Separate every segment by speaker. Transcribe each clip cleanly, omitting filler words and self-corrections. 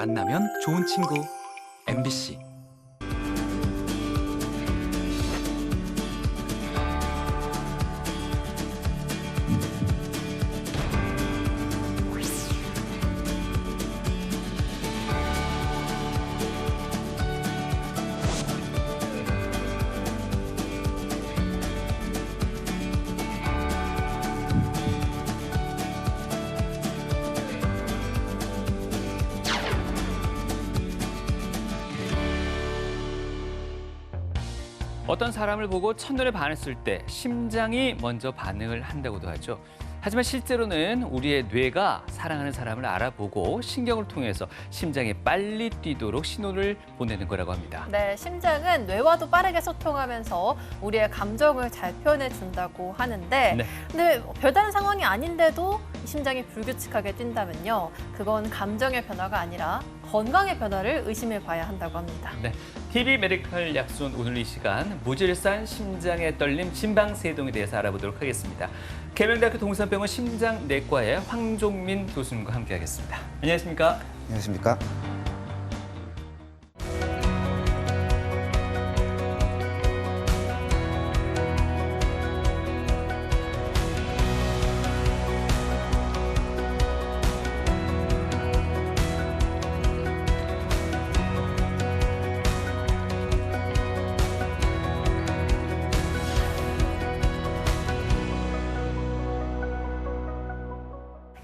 Speaker 1: 만나면 좋은 친구 MBC.
Speaker 2: 어떤 사람을 보고 첫눈에 반했을 때 심장이 먼저 반응을 한다고도 하죠. 하지만 실제로는 우리의 뇌가 사랑하는 사람을 알아보고 신경을 통해서 심장이 빨리 뛰도록 신호를 보내는 거라고 합니다.
Speaker 3: 네, 심장은 뇌와도 빠르게 소통하면서 우리의 감정을 잘 표현해 준다고 하는데
Speaker 2: 네.
Speaker 3: 근데 별다른 상황이 아닌데도 심장이 불규칙하게 뛴다면요. 그건 감정의 변화가 아니라 건강의 변화를 의심해 봐야 한다고 합니다.
Speaker 2: 네, TV 메디컬 약손 오늘 이 시간 무질산 심장의 떨림 심방세동에 대해서 알아보도록 하겠습니다. 계명대학교 동산병원 심장내과의 황종민 교수님과 함께하겠습니다. 안녕하십니까?
Speaker 4: 안녕하십니까?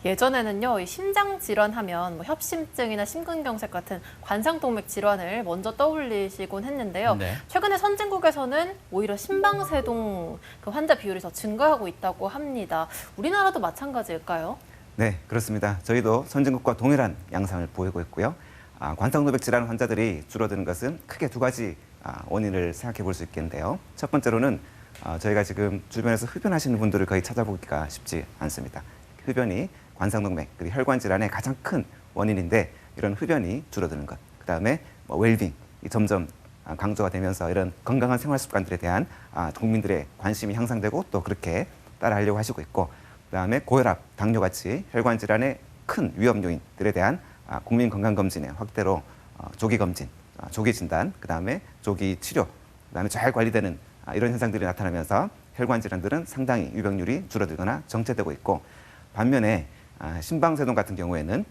Speaker 3: 예전에는요, 이 심장 질환하면 뭐 협심증이나 심근경색 같은 관상동맥 질환을 먼저 떠올리시곤 했는데요.
Speaker 2: 네.
Speaker 3: 최근에 선진국에서는 오히려 심방세동 그 환자 비율이 더 증가하고 있다고 합니다. 우리나라도 마찬가지일까요?
Speaker 4: 네, 그렇습니다. 저희도 선진국과 동일한 양상을 보이고 있고요. 관상동맥 질환 환자들이 줄어드는 것은 크게 두 가지 원인을 생각해 볼 수 있겠는데요. 첫 번째로는 저희가 지금 주변에서 흡연하시는 분들을 거의 찾아보기가 쉽지 않습니다. 흡연이 관상동맥, 그리고 혈관 질환의 가장 큰 원인인데 이런 흡연이 줄어드는 것. 그다음에 웰빙, 점점 강조가 되면서 이런 건강한 생활 습관들에 대한 국민들의 관심이 향상되고 또 그렇게 따라하려고 하시고 있고, 그다음에 고혈압, 당뇨 같이 혈관 질환의 큰 위험 요인들에 대한 국민 건강 검진의 확대로 조기 검진, 조기 진단, 그다음에 조기 치료, 그다음에 잘 관리되는 이런 현상들이 나타나면서 혈관 질환들은 상당히 유병률이 줄어들거나 정체되고 있고, 반면에 심방세동 같은 경우에는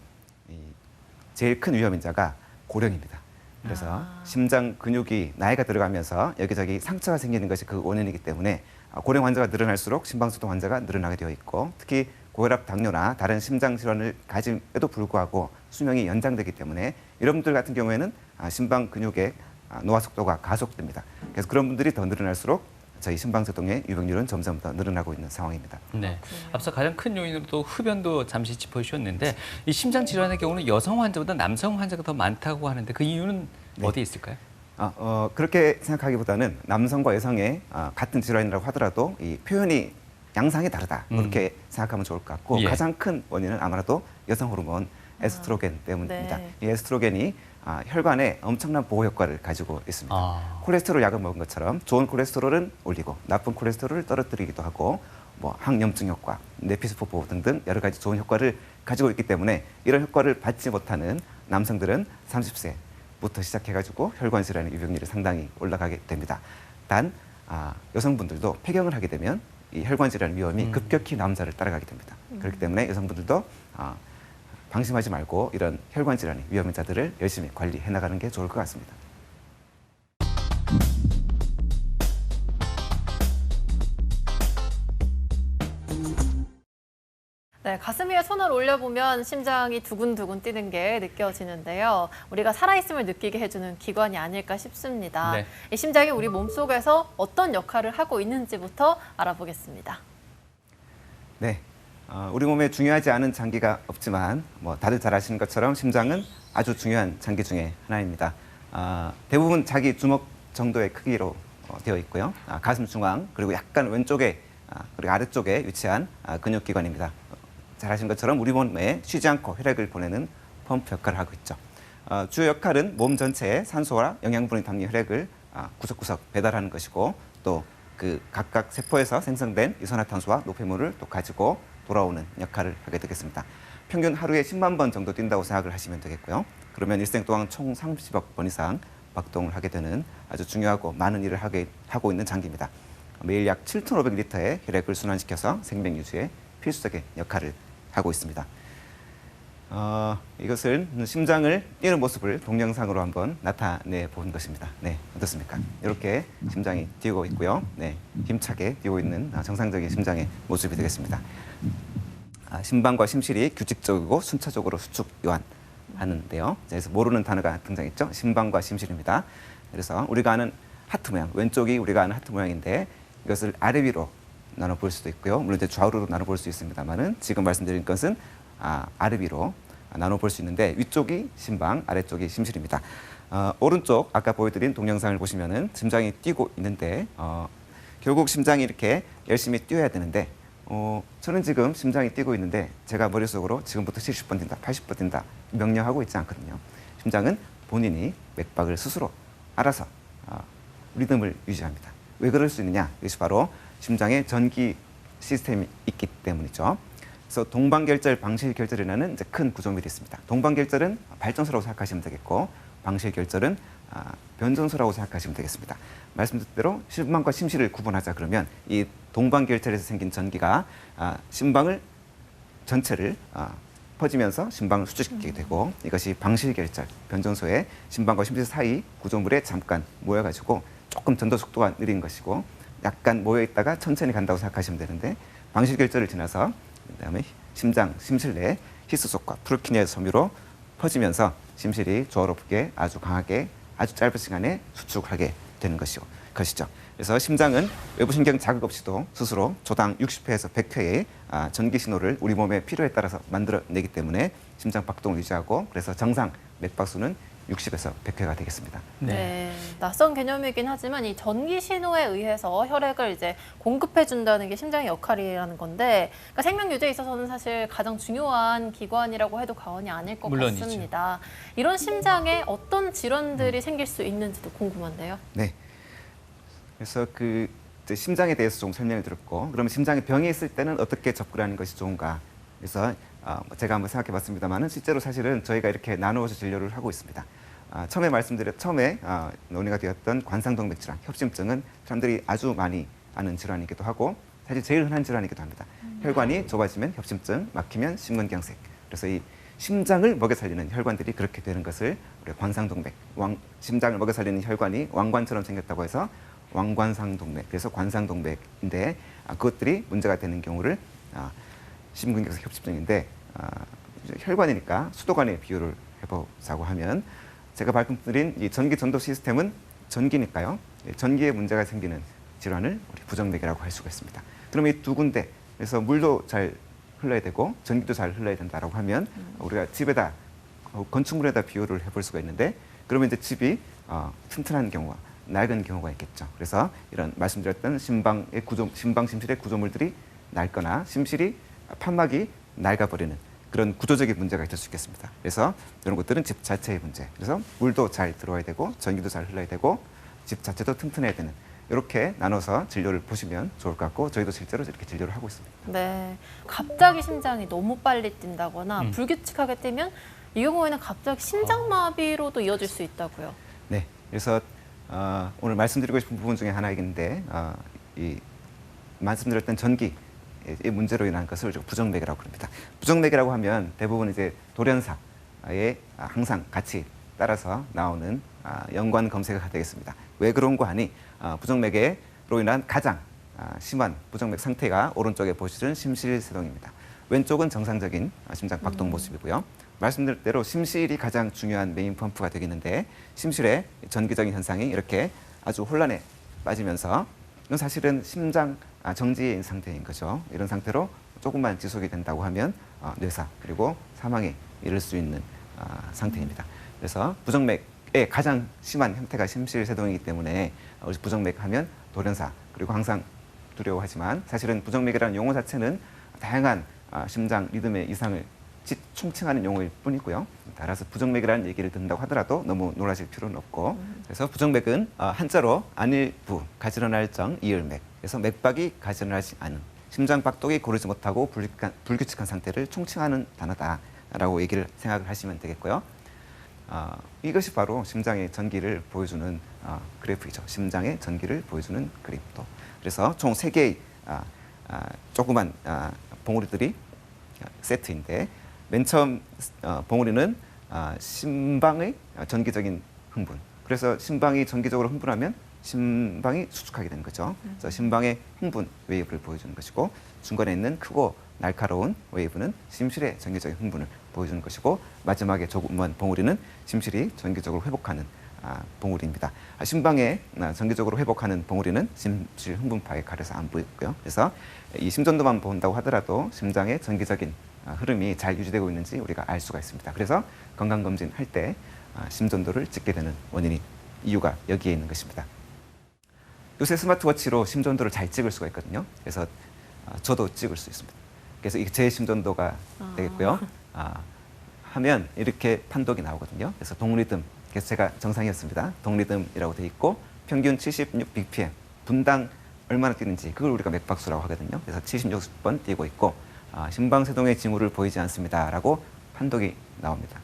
Speaker 4: 제일 큰 위험인자가 고령입니다. 그래서 심장 근육이 나이가 들어가면서 여기저기 상처가 생기는 것이 그 원인이기 때문에 고령 환자가 늘어날수록 심방세동 환자가 늘어나게 되어 있고, 특히 고혈압, 당뇨나 다른 심장 질환을 가짐에도 불구하고 수명이 연장되기 때문에 이런 분들 같은 경우에는 심방 근육의 노화 속도가 가속됩니다. 그래서 그런 분들이 더 늘어날수록 저희 심방세동의 유병률은 점점 더 늘어나고 있는 상황입니다.
Speaker 2: 네, 앞서 가장 큰 요인으로 또 흡연도 잠시 짚어주셨는데 이 심장 질환의 경우는 여성 환자보다 남성 환자가 더 많다고 하는데 그 이유는
Speaker 4: 네.
Speaker 2: 어디에 있을까요?
Speaker 4: 그렇게 생각하기보다는 남성과 여성의 같은 질환이라고 하더라도 이 표현이 양상이 다르다, 그렇게 생각하면 좋을 것 같고,
Speaker 2: 예.
Speaker 4: 가장 큰 원인은 아무래도 여성 호르몬 에스트로겐 때문입니다.
Speaker 3: 네.
Speaker 4: 이 에스트로겐이 혈관에 엄청난 보호 효과를 가지고 있습니다. 콜레스테롤 약을 먹은 것처럼 좋은 콜레스테롤은 올리고 나쁜 콜레스테롤을 떨어뜨리기도 하고, 항염증 효과, 내피세포 보호 등등 여러 가지 좋은 효과를 가지고 있기 때문에 이런 효과를 받지 못하는 남성들은 30세부터 시작해가지고 혈관 질환의 유병률이 상당히 올라가게 됩니다. 단 여성분들도 폐경을 하게 되면 이 혈관 질환 위험이 급격히 남자를 따라가게 됩니다. 그렇기 때문에 여성분들도 방심하지 말고 이런 혈관 질환의 위험인자들을 열심히 관리해 나가는 게 좋을 것 같습니다.
Speaker 3: 네, 가슴 위에 손을 올려보면 심장이 두근두근 뛰는 게 느껴지는데요. 우리가 살아있음을 느끼게 해주는 기관이 아닐까 싶습니다.
Speaker 2: 네.
Speaker 3: 이 심장이 우리 몸속에서 어떤 역할을 하고 있는지부터 알아보겠습니다.
Speaker 4: 네, 우리 몸에 중요하지 않은 장기가 없지만 다들 잘 아시는 것처럼 심장은 아주 중요한 장기 중에 하나입니다. 대부분 자기 주먹 정도의 크기로 되어 있고요. 가슴 중앙 그리고 약간 왼쪽에 그리고 아래쪽에 위치한 근육기관입니다. 잘 아시는 것처럼 우리 몸에 쉬지 않고 혈액을 보내는 펌프 역할을 하고 있죠. 주요 역할은 몸 전체에 산소와 영양분이 담긴 혈액을 구석구석 배달하는 것이고, 또 그 각각 세포에서 생성된 이산화탄소와 노폐물을 또 가지고 돌아오는 역할을 하게 되겠습니다. 평균 하루에 10만 번 정도 뛴다고 생각을 하시면 되겠고요. 그러면 일생 동안 총 30억 번 이상 박동을 하게 되는 아주 중요하고 많은 일을 하고 있는 장기입니다. 매일 약 7,500리터의 혈액을 순환시켜서 생명 유지에 필수적인 역할을 하고 있습니다. 이것을 심장을 뛰는 모습을 동영상으로 한번 나타내 본 것입니다. 네, 어떻습니까? 이렇게 심장이 뛰고 있고요. 네, 힘차게 뛰고 있는 정상적인 심장의 모습이 되겠습니다. 심방과 심실이 규칙적이고 순차적으로 수축 요한하는데요. 그래서 모르는 단어가 등장했죠. 심방과 심실입니다. 그래서 우리가 아는 하트 모양, 왼쪽이 우리가 아는 하트 모양인데 이것을 아래 위로 나눠 볼 수도 있고요. 물론 이제 좌우로 나눠 볼 수 있습니다만은 지금 말씀드린 것은 아래 위로 나눠 볼 수 있는데 위쪽이 심방, 아래쪽이 심실입니다. 오른쪽 아까 보여드린 동영상을 보시면은 심장이 뛰고 있는데 결국 심장이 이렇게 열심히 뛰어야 되는데 저는 지금 심장이 뛰고 있는데 제가 머릿속으로 지금부터 70번 뛴다, 80번 뛴다 명령하고 있지 않거든요. 심장은 본인이 맥박을 스스로 알아서 리듬을 유지합니다. 왜 그럴 수 있느냐? 이것이 바로 심장에 전기 시스템이 있기 때문이죠. 그래서 동방결절, 방실결절이라는 이제 큰 구조물이 있습니다. 동방결절은 발전소라고 생각하시면 되겠고 방실결절은 변전소라고 생각하시면 되겠습니다. 말씀드린 대로 심방과 심실을 구분하자 그러면 이 동방결절에서 생긴 전기가 심방을 전체를 퍼지면서 심방을 수축시키게 되고 이것이 방실결절, 변전소의 심방과 심실 사이 구조물에 잠깐 모여가지고 조금 전도 속도가 느린 것이고 약간 모여있다가 천천히 간다고 생각하시면 되는데 방실결절을 지나서 그다음에 심장, 심실 내에 히스속과 프루키니아 섬유로 퍼지면서 심실이 조화롭게 아주 강하게 아주 짧은 시간에 수축하게 되는 것이죠. 그래서 심장은 외부 신경 자극 없이도 스스로 조당 60회에서 100회의 전기 신호를 우리 몸의 필요에 따라서 만들어내기 때문에 심장 박동을 유지하고 그래서 정상 맥박수는 60에서 100회가 되겠습니다.
Speaker 3: 네. 낯선 개념이긴 하지만 이 전기 신호에 의해서 혈액을 이제 공급해 준다는 게 심장의 역할이라는 건데 그러니까 생명 유지에 있어서는 사실 가장 중요한 기관이라고 해도 과언이 아닐 것
Speaker 2: 물론이죠.
Speaker 3: 같습니다. 이런 심장에 어떤 질환들이 생길 수 있는지도 궁금한데요.
Speaker 4: 네. 그래서 이제 심장에 대해서 좀 설명을 드렸고 그러면 심장에 병이 있을 때는 어떻게 접근하는 것이 좋은가? 그래서 제가 한번 생각해봤습니다만은 실제로 사실은 저희가 이렇게 나누어서 진료를 하고 있습니다. 처음에 논의가 되었던 관상동맥 질환, 협심증은 사람들이 아주 많이 아는 질환이기도 하고 사실 제일 흔한 질환이기도 합니다. 혈관이 좁아지면 협심증, 막히면 심근경색. 그래서 이 심장을 먹여 살리는 혈관들이 그렇게 되는 것을 우리가 관상동맥, 심장을 먹여 살리는 혈관이 왕관처럼 생겼다고 해서 왕관상동맥, 그래서 관상동맥인데 그것들이 문제가 되는 경우를 심근경색 협심증인데 혈관이니까 수도관의 비유를 해보자고 하면 제가 말씀드린 이 전기 전도 시스템은 전기니까요. 전기에 문제가 생기는 질환을 우리 부정맥이라고 할 수가 있습니다. 그럼 이 두 군데, 그래서 물도 잘 흘러야 되고 전기도 잘 흘러야 된다라고 하면 우리가 집에다 건축물에다 비유를 해볼 수가 있는데 그러면 이제 집이 튼튼한 경우와 낡은 경우가 있겠죠. 그래서 이런 말씀드렸던 심방의 심방 심실의 구조물들이 낡거나 심실이 판막이 낡아버리는 그런 구조적인 문제가 있을 수 있겠습니다. 그래서 이런 것들은 집 자체의 문제. 그래서 물도 잘 들어와야 되고 전기도 잘 흘러야 되고 집 자체도 튼튼해야 되는 이렇게 나눠서 진료를 보시면 좋을 것 같고 저희도 실제로 이렇게 진료를 하고 있습니다.
Speaker 3: 네. 갑자기 심장이 너무 빨리 뛴다거나 불규칙하게 뛰면 이 경우에는 갑자기 심장마비로도 이어질 수 있다고요.
Speaker 4: 네. 그래서 오늘 말씀드리고 싶은 부분 중에 하나이긴데 이 말씀드렸던 전기 이 문제로 인한 것을 부정맥이라고 합니다. 부정맥이라고 하면 대부분 이제 돌연사에 항상 같이 따라서 나오는 연관 검색어가 되겠습니다. 왜 그런 거 하니 부정맥으로 인한 가장 심한 부정맥 상태가 오른쪽에 보시는 심실세동입니다. 왼쪽은 정상적인 심장 박동 모습이고요. 말씀드린 대로 심실이 가장 중요한 메인 펌프가 되겠는데 심실의 전기적인 현상이 이렇게 아주 혼란에 빠지면서 이건 사실은 심장 정지인 상태인 거죠. 이런 상태로 조금만 지속이 된다고 하면 뇌사 그리고 사망에 이를 수 있는 상태입니다. 그래서 부정맥의 가장 심한 형태가 심실세동이기 때문에 우리 부정맥 하면 돌연사 그리고 항상 두려워하지만 사실은 부정맥이라는 용어 자체는 다양한 심장 리듬의 이상을 총칭하는 용어일 뿐이고요. 따라서 부정맥이라는 얘기를 듣는다고 하더라도 너무 놀라실 필요는 없고 그래서 부정맥은 한자로 안일부, 가지런할 정, 이을맥 그래서 맥박이 가지런하지 않은 심장 박동이 고르지 못하고 불규칙한 상태를 총칭하는 단어다라고 얘기를 생각을 하시면 되겠고요. 이것이 바로 심장의 전기를 보여주는 그래프이죠. 심장의 전기를 보여주는 그래프도. 그래서 총 3개의 조그만 봉우리들이 세트인데 맨 처음 봉우리는 심방의 전기적인 흥분. 그래서 심방이 전기적으로 흥분하면 심방이 수축하게 되는 거죠. 그래서 심방의 흥분 웨이브를 보여주는 것이고 중간에 있는 크고 날카로운 웨이브는 심실의 전기적인 흥분을 보여주는 것이고 마지막에 조그만 봉우리는 심실이 전기적으로 회복하는 봉우리입니다. 심방에 전기적으로 회복하는 봉우리는 심실 흥분파에 가려서 안 보이고요. 그래서 이 심전도만 본다고 하더라도 심장의 전기적인 흐름이 잘 유지되고 있는지 우리가 알 수가 있습니다. 그래서 건강검진 할 때 심전도를 찍게 되는 이유가 여기에 있는 것입니다. 요새 스마트워치로 심전도를 잘 찍을 수가 있거든요. 그래서 저도 찍을 수 있습니다. 그래서 이게 제 심전도가 되겠고요. 하면 이렇게 판독이 나오거든요. 그래서 동리듬, 그래서 제가 정상이었습니다. 동리듬이라고 돼 있고 평균 76 bpm, 분당 얼마나 뛰는지 그걸 우리가 맥박수라고 하거든요. 그래서 76번 뛰고 있고 심방세동의 징후를 보이지 않습니다라고 판독이 나옵니다.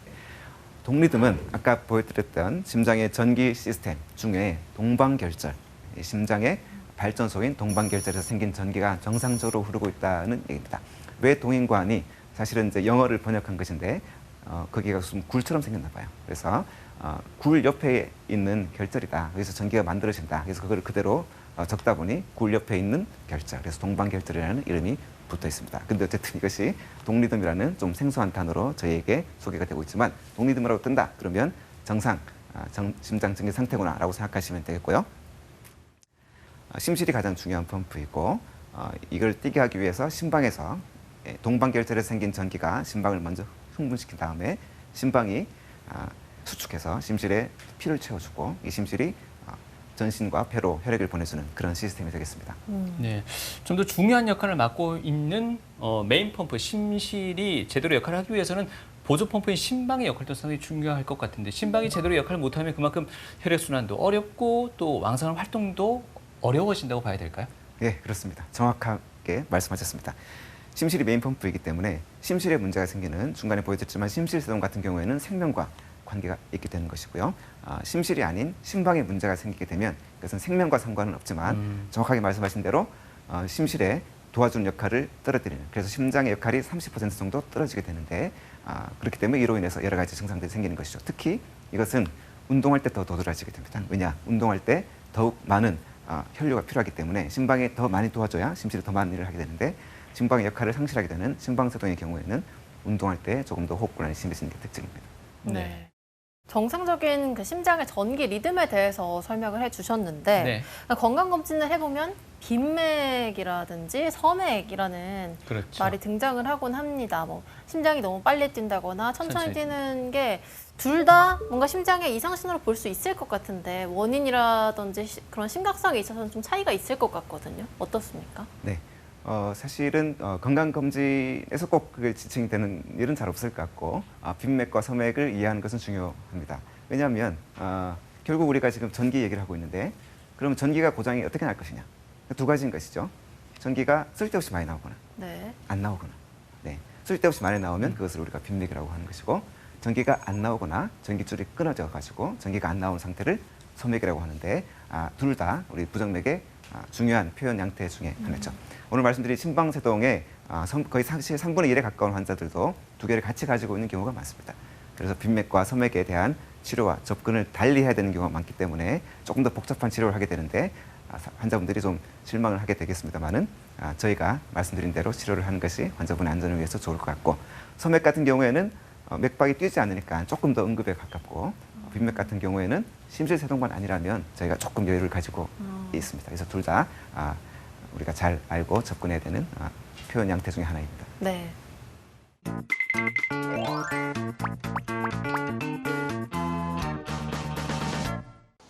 Speaker 4: 동리듬은 아까 보여드렸던 심장의 전기 시스템 중에 동방결절, 심장의 발전소인 동방결절에서 생긴 전기가 정상적으로 흐르고 있다는 얘기입니다. 왜 동인관이 사실은 이제 영어를 번역한 것인데 거기가 무슨 굴처럼 생겼나 봐요. 그래서 굴 옆에 있는 결절이다. 그래서 전기가 만들어진다. 그래서 그걸 그대로 적다 보니 굴 옆에 있는 결절, 그래서 동방결절이라는 이름이 붙어 있습니다. 근데 어쨌든 이것이 동리듬이라는 좀 생소한 단어로 저희에게 소개가 되고 있지만 동리듬이라고 뜬다. 그러면 정상 심장 전기 상태구나라고 생각하시면 되겠고요. 심실이 가장 중요한 펌프이고 이걸 뛰게 하기 위해서 심방에서 동방결절에서 생긴 전기가 심방을 먼저 흥분시킨 다음에 심방이 수축해서 심실에 피를 채워주고 이 심실이 전신과 폐로 혈액을 보내주는 그런 시스템이 되겠습니다.
Speaker 2: 네, 좀 더 중요한 역할을 맡고 있는 메인 펌프 심실이 제대로 역할을 하기 위해서는 보조 펌프인 심방의 역할도 상당히 중요할 것 같은데 심방이 제대로 역할을 못하면 그만큼 혈액순환도 어렵고 또 왕성한 활동도 어려워진다고 봐야 될까요?
Speaker 4: 네, 그렇습니다. 정확하게 말씀하셨습니다. 심실이 메인 펌프이기 때문에 심실에 문제가 생기는 중간에 보여드렸지만 심실세동 같은 경우에는 생명과 관계가 있게 되는 것이고요. 심실이 아닌 심방에 문제가 생기게 되면 그것은 생명과 상관은 없지만 정확하게 말씀하신 대로 심실에 도와주는 역할을 떨어뜨리는, 그래서 심장의 역할이 30% 정도 떨어지게 되는데 그렇기 때문에 이로 인해서 여러 가지 증상들이 생기는 것이죠. 특히 이것은 운동할 때 더 도드라지게 됩니다. 왜냐? 운동할 때 더욱 많은 혈류가 필요하기 때문에 심방에 더 많이 도와줘야 심실이 더 많은 일을 하게 되는데 심방의 역할을 상실하게 되는 심방세동의 경우에는 운동할 때 조금 더 호흡곤란이 심해지는 게 특징입니다.
Speaker 3: 네. 정상적인 그 심장의 전기 리듬에 대해서 설명을 해주셨는데
Speaker 2: 네.
Speaker 3: 건강검진을 해보면 빈맥이라든지 서맥이라는
Speaker 2: 그렇죠.
Speaker 3: 말이 등장을 하곤 합니다. 뭐 심장이 너무 빨리 뛴다거나 천천히
Speaker 2: 천천히
Speaker 3: 뛰는 게 둘 다 뭔가 심장의 이상 신호를 볼 수 있을 것 같은데 원인이라든지 그런 심각성에 있어서는 좀 차이가 있을 것 같거든요. 어떻습니까?
Speaker 4: 네. 사실은 건강검진에서 꼭 그게 지칭이 되는 일은 잘 없을 것 같고 빈맥과 서맥을 이해하는 것은 중요합니다. 왜냐하면 결국 우리가 지금 전기 얘기를 하고 있는데 그러면 전기가 고장이 어떻게 날 것이냐. 두 가지인 것이죠. 전기가 쓸데없이 많이 나오거나
Speaker 3: 네.
Speaker 4: 안 나오거나. 네. 쓸데없이 많이 나오면 그것을 우리가 빈맥이라고 하는 것이고 전기가 안 나오거나 전기줄이 끊어져 가지고 전기가 안 나오는 상태를 서맥이라고 하는데 둘 다 우리 부정맥의 중요한 표현 양태 중에 하나죠. 오늘 말씀드린 심방세동의 거의 사실 3분의 1에 가까운 환자들도 두 개를 같이 가지고 있는 경우가 많습니다. 그래서 빈맥과 서맥에 대한 치료와 접근을 달리 해야 되는 경우가 많기 때문에 조금 더 복잡한 치료를 하게 되는데 환자분들이 좀 실망을 하게 되겠습니다만은 저희가 말씀드린 대로 치료를 하는 것이 환자분의 안전을 위해서 좋을 것 같고 서맥 같은 경우에는 맥박이 뛰지 않으니까 조금 더 응급에 가깝고 빈맥 같은 경우에는 심실세동만 아니라면 저희가 조금 여유를 가지고 있습니다. 그래서 둘 다 우리가 잘 알고 접근해야 되는 표현 양태 중에 하나입니다.
Speaker 3: 네.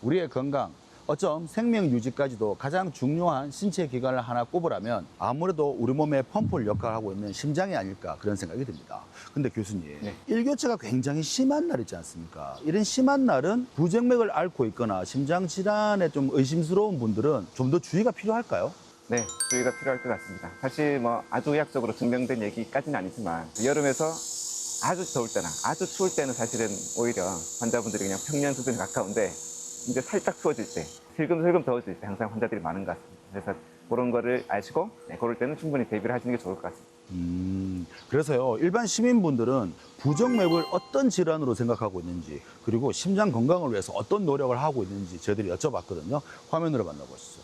Speaker 5: 우리의 건강, 어쩜 생명 유지까지도 가장 중요한 신체 기관을 하나 꼽으라면 아무래도 우리 몸의 펌프 역할을 하고 있는 심장이 아닐까 그런 생각이 듭니다. 근데 교수님,
Speaker 4: 네.
Speaker 5: 일교차가 굉장히 심한 날 있지 않습니까? 이런 심한 날은 부정맥을 앓고 있거나 심장 질환에 좀 의심스러운 분들은 좀 더 주의가 필요할까요?
Speaker 4: 네, 주의가 필요할 것 같습니다. 사실 뭐 아주 의학적으로 증명된 얘기까지는 아니지만 여름에서 아주 더울 때나 아주 추울 때는 사실은 오히려 환자분들이 그냥 평년 수준에 가까운데 이제 살짝 추워질 때, 슬금슬금 더워질 때 항상 환자들이 많은 것 같습니다. 그래서 그런 거를 아시고 그럴 때는 충분히 대비를 하시는 게 좋을 것 같습니다.
Speaker 5: 그래서요, 일반 시민분들은 부정맥을 어떤 질환으로 생각하고 있는지, 그리고 심장 건강을 위해서 어떤 노력을 하고 있는지 저희들이 여쭤봤거든요. 화면으로 만나보시죠.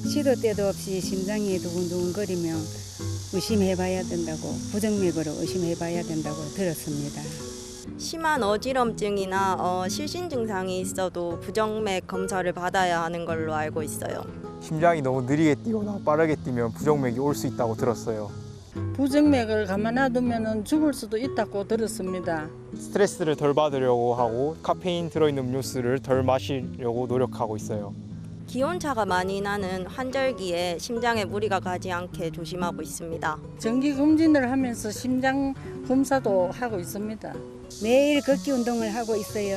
Speaker 6: 시도 때도 없이 심장이 두근두근거리면 의심해봐야 된다고, 부정맥으로 의심해봐야 된다고 들었습니다.
Speaker 7: 심한 어지럼증이나 실신 증상이 있어도 부정맥 검사를 받아야 하는 걸로 알고 있어요.
Speaker 8: 심장이 너무 느리게 뛰거나 빠르게 뛰면 부정맥이 올 수 있다고 들었어요.
Speaker 9: 부정맥을 가만 놔두면 죽을 수도 있다고 들었습니다.
Speaker 8: 스트레스를 덜 받으려고 하고 카페인 들어있는 음료수를 덜 마시려고 노력하고 있어요.
Speaker 7: 기온차가 많이 나는 환절기에 심장에 무리가 가지 않게 조심하고 있습니다.
Speaker 9: 정기 검진을 하면서 심장 검사도 하고 있습니다.
Speaker 6: 매일 걷기 운동을 하고 있어요.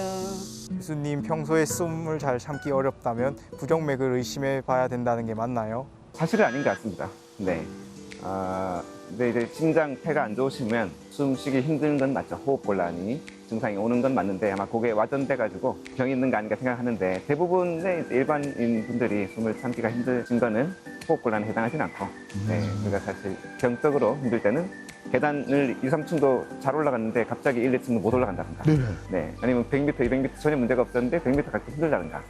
Speaker 8: 교수님, 평소에 숨을 잘 참기 어렵다면 부정맥을 의심해 봐야 된다는 게 맞나요?
Speaker 4: 사실은 아닌 것 같습니다. 네. 근데 이제 심장태가 안 좋으시면 숨 쉬기 힘든 건 맞죠. 호흡곤란이 증상이 오는 건 맞는데 아마 그게 와전돼가지고 병이 있는 거 아닌가 생각하는데 대부분의 일반인 분들이 숨을 참기가 힘드신 거는 호흡곤란에 해당하진 않고 네. 그러니까 사실 병적으로 힘들 때는 계단을 2, 3층도 잘 올라갔는데 갑자기 1, 2층도 못 올라간다든가 네. 아니면 100m, 200m 전혀 문제가 없었는데 100m 갈 때 힘들다든가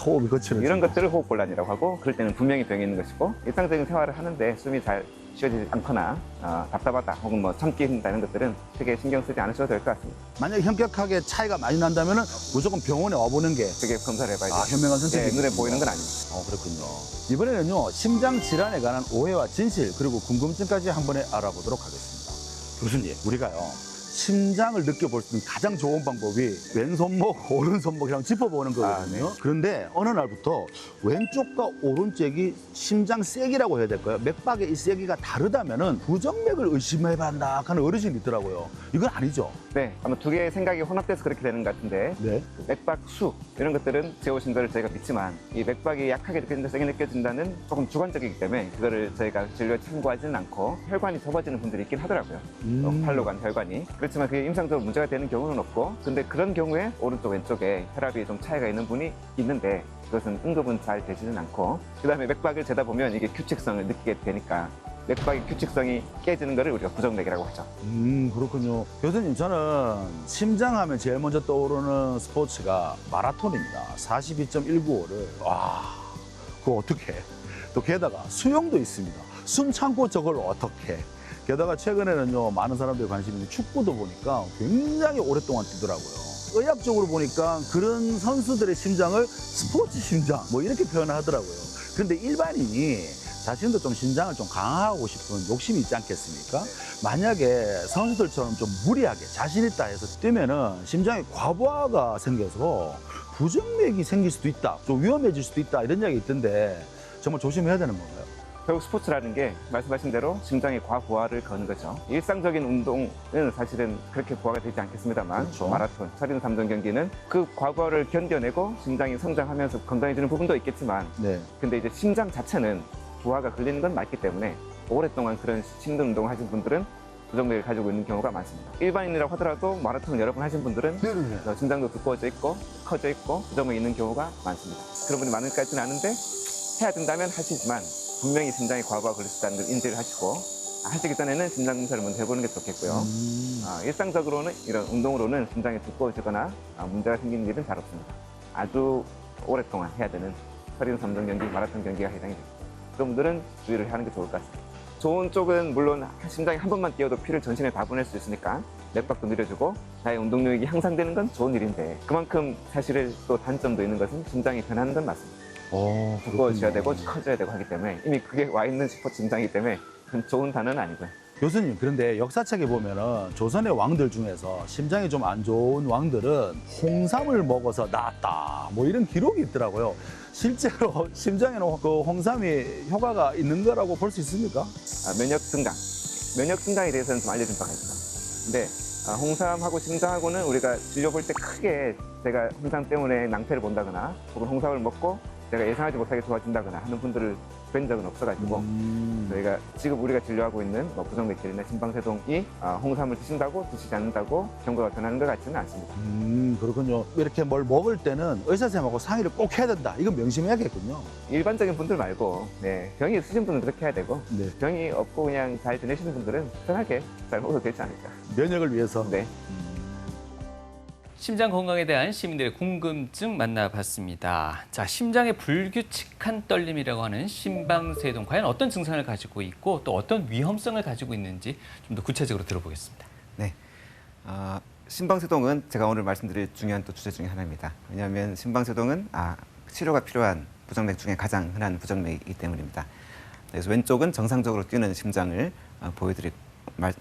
Speaker 5: 호흡이 거칠어지고.
Speaker 4: 이런 것들을 호흡곤란이라고 하고 그럴 때는 분명히 병이 있는 것이고 일상적인 생활을 하는데 숨이 잘 쉬어지지 않거나 답답하다 혹은 뭐 참기 힘들다 이런 것들은 크게 신경 쓰지 않으셔도 될 것 같습니다.
Speaker 5: 만약에 현격하게 차이가 많이 난다면 무조건 병원에 와보는 게
Speaker 4: 그게 검사를 해봐야죠.
Speaker 5: 현명한 선택이
Speaker 4: 네, 눈에 보이는 건 아닙니다.
Speaker 5: 그렇군요. 이번에는요, 심장 질환에 관한 오해와 진실 그리고 궁금증까지 한 번에 알아보도록 하겠습니다. 교수님, 우리가요 심장을 느껴볼 수 있는 가장 좋은 방법이 왼손목, 오른손목이랑 짚어보는 거거든요.
Speaker 4: 네.
Speaker 5: 그런데 어느 날부터 왼쪽과 오른쪽이 심장 세기라고 해야 될까요? 맥박의 이 세기가 다르다면은 부정맥을 의심해야 한다 하는 어르신이 있더라고요. 이건 아니죠?
Speaker 4: 네, 아마 두 개의 생각이 혼합돼서 그렇게 되는 것 같은데
Speaker 5: 네.
Speaker 4: 맥박 수 이런 것들은 제오신 거를 저희가 믿지만 이 맥박이 약하게 느껴진다, 세게 느껴진다는 조금 주관적이기 때문에 그거를 저희가 진료에 참고하지는 않고 혈관이 좁아지는 분들이 있긴 하더라고요. 팔로 간 혈관이. 그렇지만 그게 임상적으로 문제가 되는 경우는 없고 근데 그런 경우에 오른쪽 왼쪽에 혈압이 좀 차이가 있는 분이 있는데 그것은 응급은 잘 되지는 않고 그다음에 맥박을 재다 보면 이게 규칙성을 느끼게 되니까 맥박의 규칙성이 깨지는 거를 우리가 부정맥이라고 하죠.
Speaker 5: 그렇군요. 교수님, 저는 심장하면 제일 먼저 떠오르는 스포츠가 마라톤입니다. 42.195를 그거 어떻게 해? 또 게다가 수영도 있습니다. 숨 참고 저걸 어떻게 해? 게다가 최근에는요, 많은 사람들이 관심이 있는 축구도 보니까 굉장히 오랫동안 뛰더라고요. 의학적으로 보니까 그런 선수들의 심장을 스포츠 심장 뭐 이렇게 표현을 하더라고요. 그런데 일반인이 자신도 좀 심장을 좀 강화하고 싶은 욕심이 있지 않겠습니까? 만약에 선수들처럼 좀 무리하게 자신 있다 해서 뛰면은 심장에 과부하가 생겨서 부정맥이 생길 수도 있다, 좀 위험해질 수도 있다 이런 이야기 있던데 정말 조심해야 되는 건가요?
Speaker 4: 결국 스포츠라는 게 말씀하신 대로 심장의 과부하를 거는 거죠. 일상적인 운동은 사실은 그렇게 부하가 되지 않겠습니다만
Speaker 5: 그렇죠.
Speaker 4: 마라톤, 3인3종 경기는 그 과부하를 견뎌내고 심장이 성장하면서 건강해지는 부분도 있겠지만
Speaker 5: 네.
Speaker 4: 근데 이제 심장 자체는 부하가 걸리는 건 맞기 때문에 오랫동안 그런 힘든 운동을 하신 분들은 부정맥을 가지고 있는 경우가 많습니다. 일반인이라고 하더라도 마라톤을 여러 번 하신 분들은 심장도 두꺼워져 있고 커져 있고 부정맥이 있는 경우가 많습니다. 그런 분이 많을 것 같지는 않은데 해야 된다면 하시지만 분명히 심장에 과부하가 걸릴 수 있다는 걸 인지를 하시고 하시기 전에는 심장 검사를 먼저 해보는 게 좋겠고요. 일상적으로는 이런 운동으로는 심장이 두꺼워지거나 문제가 생기는 일은 잘 없습니다. 아주 오랫동안 해야 되는 3인3종 경기, 마라톤 경기가 해당이 됩니다. 그런 분들은 주의를 하는 게 좋을 것 같습니다. 좋은 쪽은 물론 심장이 한 번만 뛰어도 피를 전신에 다 보낼 수 있으니까 맥박도 느려지고 나의 운동력이 향상되는 건 좋은 일인데 그만큼 사실은 또 단점도 있는 것은 심장이 변하는 건 맞습니다. 두꺼워져야 되고 커져야 되고 하기 때문에 이미 그게 와 있는 스포츠 심장이기 때문에 그건 좋은 단어는 아니고요.
Speaker 5: 교수님, 그런데 역사책에 보면은 조선의 왕들 중에서 심장이 좀 안 좋은 왕들은 홍삼을 먹어서 나았다 뭐 이런 기록이 있더라고요. 실제로 심장에는 그 홍삼이 효과가 있는 거라고 볼 수 있습니까?
Speaker 4: 면역 증강에 대해서는 좀 알려진 바가 있죠. 근데 홍삼하고 심장하고는 우리가 진료 볼 때 크게 제가 홍삼 때문에 낭패를 본다거나 혹은 홍삼을 먹고 제가 예상하지 못하게 좋아진다거나 하는 분들을 뵌 적은 없어가지고 저희가 지금 우리가 진료하고 있는 뭐 부정맥질이나 심방세동이 홍삼을 드신다고 드시지 않는다고 경과가 변하는 것 같지는 않습니다.
Speaker 5: 그렇군요. 이렇게 뭘 먹을 때는 의사 선생님하고 상의를 꼭 해야 된다. 이건 명심해야겠군요.
Speaker 4: 일반적인 분들 말고 병이 있으신 분은 그렇게 해야 되고
Speaker 5: 네.
Speaker 4: 병이 없고 그냥 잘 지내시는 분들은 편하게 잘 먹어도 되지 않을까.
Speaker 5: 면역을 위해서.
Speaker 4: 네.
Speaker 2: 심장 건강에 대한 시민들의 궁금증 만나봤습니다. 자, 심장의 불규칙한 떨림이라고 하는 심방세동, 과연 어떤 증상을 가지고 있고 또 어떤 위험성을 가지고 있는지 좀 더 구체적으로 들어보겠습니다.
Speaker 4: 네. 심방세동은 제가 오늘 말씀드릴 중요한 또 주제 중에 하나입니다. 왜냐하면 심방세동은 치료가 필요한 부정맥 중에 가장 흔한 부정맥이기 때문입니다. 그래서 왼쪽은 정상적으로 뛰는 심장을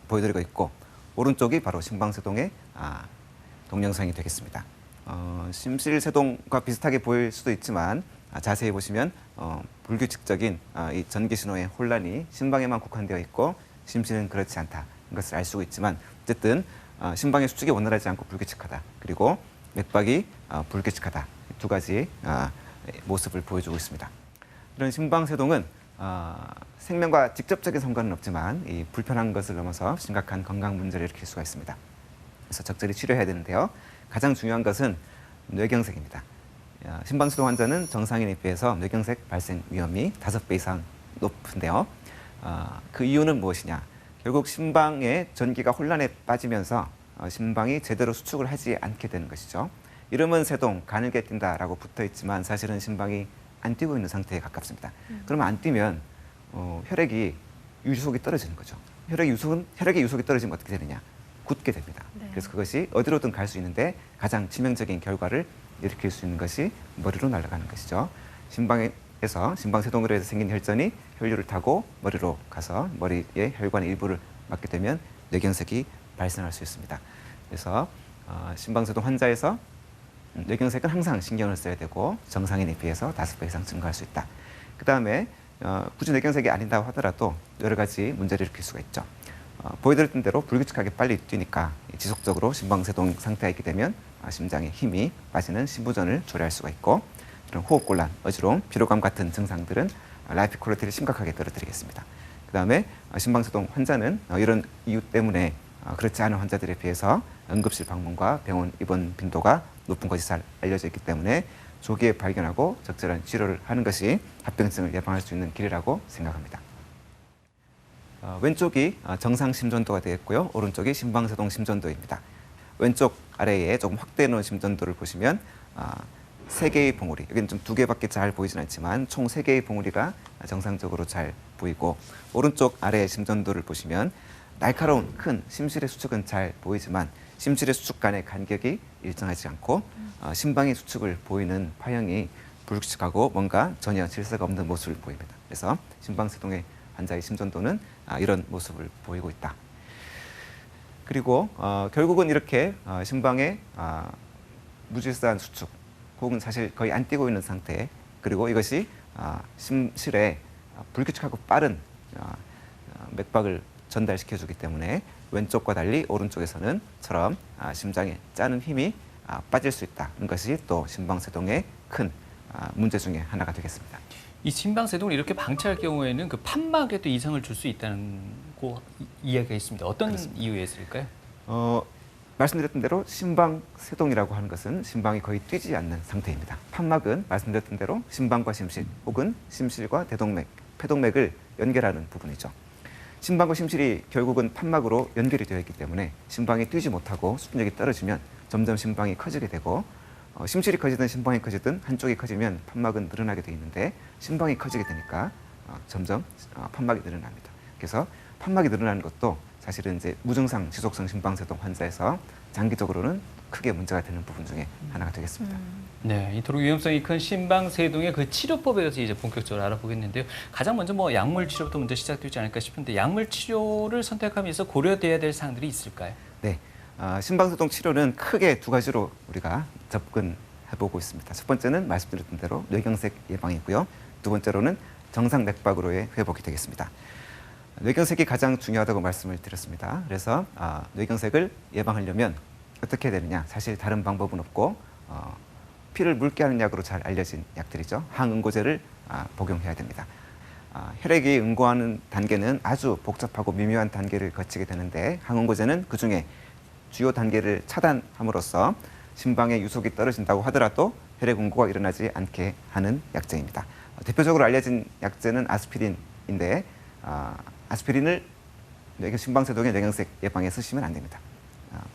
Speaker 4: 보여드리고 있고 오른쪽이 바로 심방세동의 동영상이 되겠습니다. 심실세동과 비슷하게 보일 수도 있지만 자세히 보시면 불규칙적인 이 전기 신호의 혼란이 심방에만 국한되어 있고 심실은 그렇지 않다는 것을 알 수 있지만 어쨌든 심방의 수축이 원활하지 않고 불규칙하다. 그리고 맥박이 불규칙하다. 두 가지 모습을 보여주고 있습니다. 이런 심방세동은 생명과 직접적인 상관은 없지만 이 불편한 것을 넘어서 심각한 건강 문제를 일으킬 수가 있습니다. 그래서 적절히 치료해야 되는데요. 가장 중요한 것은 뇌경색입니다. 심방세동 환자는 정상인에 비해서 뇌경색 발생 위험이 5배 이상 높은데요. 그 이유는 무엇이냐? 결국 심방의 전기가 혼란에 빠지면서 심방이 제대로 수축을 하지 않게 되는 것이죠. 이름은 세동, 가늘게 뛴다라고 붙어 있지만 사실은 심방이 안 뛰고 있는 상태에 가깝습니다. 그러면 안 뛰면 혈액이 유속이 떨어지는 거죠. 혈액의 유속이 떨어지면 어떻게 되느냐? 굳게 됩니다.
Speaker 3: 네.
Speaker 4: 그래서 그것이 어디로든 갈 수 있는데 가장 치명적인 결과를 일으킬 수 있는 것이 머리로 날아가는 것이죠. 심방에서 심방세동으로 해서 생긴 혈전이 혈류를 타고 머리로 가서 머리의 혈관의 일부를 막게 되면 뇌경색이 발생할 수 있습니다. 그래서 심방세동 환자에서 뇌경색은 항상 신경을 써야 되고 정상인에 비해서 5배 이상 증가할 수 있다. 그 다음에 굳이 뇌경색이 아닌다고 하더라도 여러 가지 문제를 일으킬 수가 있죠. 보여드렸던 대로 불규칙하게 빨리 뛰니까 지속적으로 심방세동 상태가 있게 되면 심장에 힘이 빠지는 심부전을 초래할 수가 있고 이런 호흡곤란, 어지러움, 피로감 같은 증상들은 라이프 퀄리티를 심각하게 떨어뜨리겠습니다. 그 다음에 심방세동 환자는 이런 이유 때문에 그렇지 않은 환자들에 비해서 응급실 방문과 병원 입원 빈도가 높은 것이 잘 알려져 있기 때문에 조기에 발견하고 적절한 치료를 하는 것이 합병증을 예방할 수 있는 길이라고 생각합니다. 왼쪽이 정상 심전도가 되겠고요. 오른쪽이 심방세동 심전도입니다. 왼쪽 아래에 조금 확대해 놓은 심전도를 보시면 3개의 봉우리, 여기는 좀 2개밖에 잘 보이진 않지만 총 3개의 봉우리가 정상적으로 잘 보이고 오른쪽 아래의 심전도를 보시면 날카로운 큰 심실의 수축은 잘 보이지만 심실의 수축 간의 간격이 일정하지 않고 심방의 수축을 보이는 파형이 불규칙하고 뭔가 전혀 질서가 없는 모습을 보입니다. 그래서 심방세동의 환자의 심전도는 이런 모습을 보이고 있다. 그리고 결국은 이렇게 심방의 무질서한 수축 혹은 사실 거의 안 뛰고 있는 상태 그리고 이것이 심실에 불규칙하고 빠른 맥박을 전달시켜주기 때문에 왼쪽과 달리 오른쪽에서는 처럼 심장에 짜는 힘이 빠질 수 있다는 것이 또 심방세동의 큰 문제 중에 하나가 되겠습니다.
Speaker 2: 이 심방세동을 이렇게 방치할 경우에는 그 판막에도 이상을 줄 수 있다는 이야기가 있습니다. 어떤
Speaker 4: 그렇습니다.
Speaker 2: 이유에서일까요?
Speaker 4: 말씀드렸던 대로 심방세동이라고 하는 것은 심방이 거의 뛰지 않는 상태입니다. 판막은 말씀드렸던 대로 심방과 심실 혹은 심실과 대동맥, 폐동맥을 연결하는 부분이죠. 심방과 심실이 결국은 판막으로 연결이 되어 있기 때문에 심방이 뛰지 못하고 수축력이 떨어지면 점점 심방이 커지게 되고 심실이 커지든 심방이 커지든 한쪽이 커지면 판막은 늘어나게 돼 있는데 심방이 커지게 되니까 점점 판막이 늘어납니다. 그래서 판막이 늘어나는 것도 사실은 이제 무증상 지속성 심방세동 환자에서 장기적으로는 크게 문제가 되는 부분 중에 하나가 되겠습니다.
Speaker 2: 네, 이토록 위험성이 큰 심방세동의 그 치료법에 대해서 이제 본격적으로 알아보겠는데요. 가장 먼저 뭐 약물 치료부터 먼저 시작되지 않을까 싶은데 약물 치료를 선택하면서 고려돼야 될 사항들이 있을까요?
Speaker 4: 네, 심방세동 치료는 크게 2가지로 우리가 접근해보고 있습니다. 첫 번째는 말씀드렸던 대로 뇌경색 예방이고요. 2번째로는 정상 맥박으로의 회복이 되겠습니다. 뇌경색이 가장 중요하다고 말씀을 드렸습니다. 그래서 뇌경색을 예방하려면 어떻게 해야 되느냐? 사실 다른 방법은 없고 피를 묽게 하는 약으로 잘 알려진 약들이죠. 항응고제를 복용해야 됩니다. 혈액이 응고하는 단계는 아주 복잡하고 미묘한 단계를 거치게 되는데 항응고제는 그중에 주요 단계를 차단함으로써 심방의 유속이 떨어진다고 하더라도 혈액 응고가 일어나지 않게 하는 약제입니다. 대표적으로 알려진 약제는 아스피린인데 아스피린을 심방세동의 뇌경색 예방에 쓰시면 안 됩니다.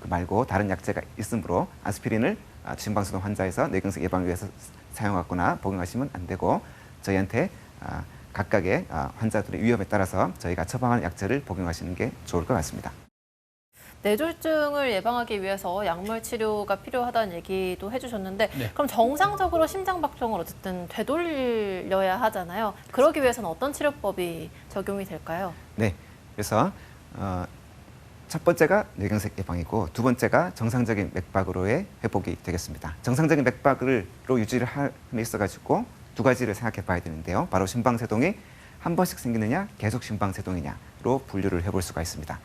Speaker 4: 그 말고 다른 약제가 있으므로 아스피린을 심방세동 환자에서 뇌경색 예방을 위해서 사용하거나 복용하시면 안 되고 저희한테 각각의 환자들의 위험에 따라서 저희가 처방하는 약제를 복용하시는 게 좋을 것 같습니다.
Speaker 3: 뇌졸중을 예방하기 위해서 약물 치료가 필요하다는 얘기도 해주셨는데
Speaker 2: 네.
Speaker 3: 그럼 정상적으로 심장박동을 어쨌든 되돌려야 하잖아요. 그러기 위해서는 어떤 치료법이 적용이 될까요?
Speaker 4: 네, 그래서 첫 번째가 뇌경색 예방이고 두 번째가 정상적인 맥박으로의 회복이 되겠습니다. 정상적인 맥박으로 유지를 함에 있어가지고 두 가지를 생각해 봐야 되는데요. 바로 심방세동이 한 번씩 생기느냐 계속 심방세동이냐로 분류를 해볼 수가 있습니다.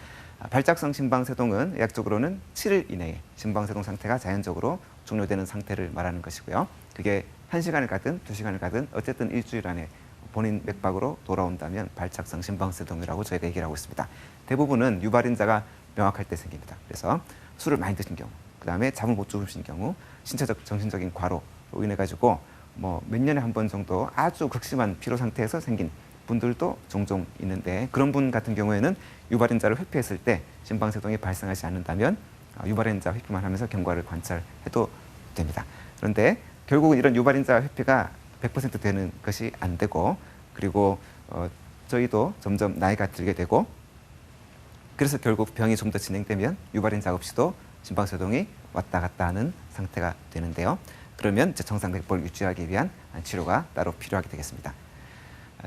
Speaker 4: 발작성 심방세동은 의학적으로는 7일 이내에 심방세동 상태가 자연적으로 종료되는 상태를 말하는 것이고요. 그게 1시간을 가든 2시간을 가든 어쨌든 일주일 안에 본인 맥박으로 돌아온다면 발작성 심방세동이라고 저희가 얘기를 하고 있습니다. 대부분은 유발인자가 명확할 때 생깁니다. 그래서 술을 많이 드신 경우, 그다음에 잠을 못 주무신 경우, 신체적 정신적인 과로로 인해 가지고 뭐 몇 년에 한 번 정도 아주 극심한 피로 상태에서 생긴 분들도 종종 있는데 그런 분 같은 경우에는 유발인자를 회피했을 때 심방세동이 발생하지 않는다면 유발인자 회피만 하면서 경과를 관찰해도 됩니다. 그런데 결국은 이런 유발인자 회피가 100% 되는 것이 안 되고 그리고 저희도 점점 나이가 들게 되고 그래서 결국 병이 좀 더 진행되면 유발인자 없이도 심방세동이 왔다 갔다 하는 상태가 되는데요. 그러면 이제 정상 맥박을 유지하기 위한 치료가 따로 필요하게 되겠습니다.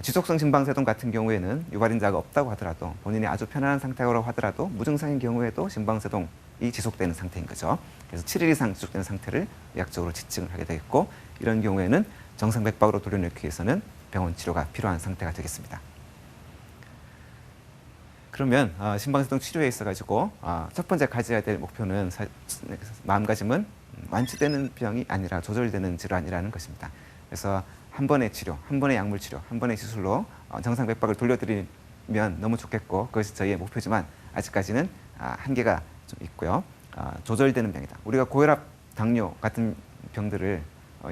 Speaker 4: 지속성 심방세동 같은 경우에는 유발인자가 없다고 하더라도 본인이 아주 편안한 상태라고 하더라도 무증상인 경우에도 심방세동이 지속되는 상태인 거죠. 그래서 7일 이상 지속되는 상태를 의학적으로 지칭을 하게 되겠고 이런 경우에는 정상 맥박으로 돌려놓기 위해서는 병원 치료가 필요한 상태가 되겠습니다. 그러면 심방세동 치료에 있어가지고 첫 번째 가져야 될 목표는 마음가짐은 완치되는 병이 아니라 조절되는 질환이라는 것입니다. 그래서 한 번의 치료, 한 번의 약물 치료, 한 번의 시술로 정상 맥박을 돌려드리면 너무 좋겠고 그것이 저희의 목표지만 아직까지는 한계가 좀 있고요. 조절되는 병이다. 우리가 고혈압, 당뇨 같은 병들을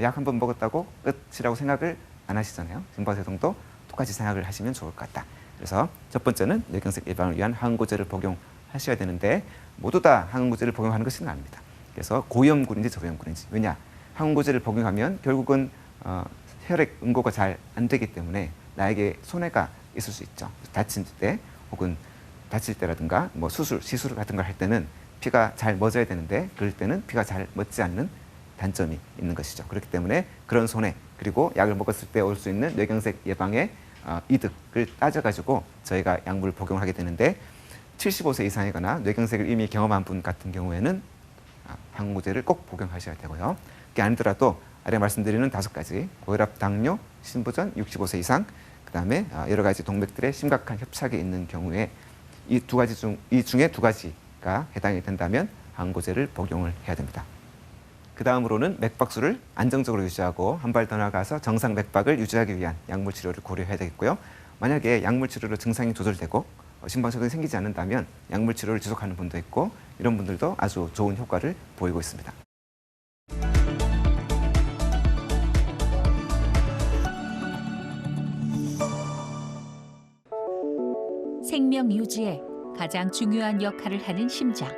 Speaker 4: 약 한 번 먹었다고 끝이라고 생각을 안 하시잖아요. 심방세동도 똑같이 생각을 하시면 좋을 것 같다. 그래서 첫 번째는 뇌경색 예방을 위한 항응고제를 복용하셔야 되는데 모두 다 항응고제를 복용하는 것은 아닙니다. 그래서 고위험군인지 저위험군인지 왜냐? 항응고제를 복용하면 결국은 혈액 응고가 잘 안 되기 때문에 나에게 손해가 있을 수 있죠. 다친 때 혹은 다칠 때라든가 뭐 시술 같은 걸 할 때는 피가 잘 멎어야 되는데 그럴 때는 피가 잘 멎지 않는 단점이 있는 것이죠. 그렇기 때문에 그런 손해 그리고 약을 먹었을 때 올 수 있는 뇌경색 예방의 이득을 따져가지고 저희가 약물을 복용을 하게 되는데 75세 이상이거나 뇌경색을 이미 경험한 분 같은 경우에는 항응고제를 꼭 복용하셔야 되고요. 그게 아니더라도 아래 말씀드리는 5가지 고혈압, 당뇨, 신부전, 65세 이상 그다음에 여러 가지 동맥들의 심각한 협착이 있는 경우에 이 중에 2가지가 해당이 된다면 항응고제를 복용을 해야 됩니다. 그 다음으로는 맥박수를 안정적으로 유지하고 한 발 더 나아가서 정상 맥박을 유지하기 위한 약물 치료를 고려해야 되겠고요. 만약에 약물 치료로 증상이 조절되고 심방세동이 생기지 않는다면 약물 치료를 지속하는 분도 있고 이런 분들도 아주 좋은 효과를 보이고 있습니다.
Speaker 10: 생명 유지에 가장 중요한 역할을 하는 심장.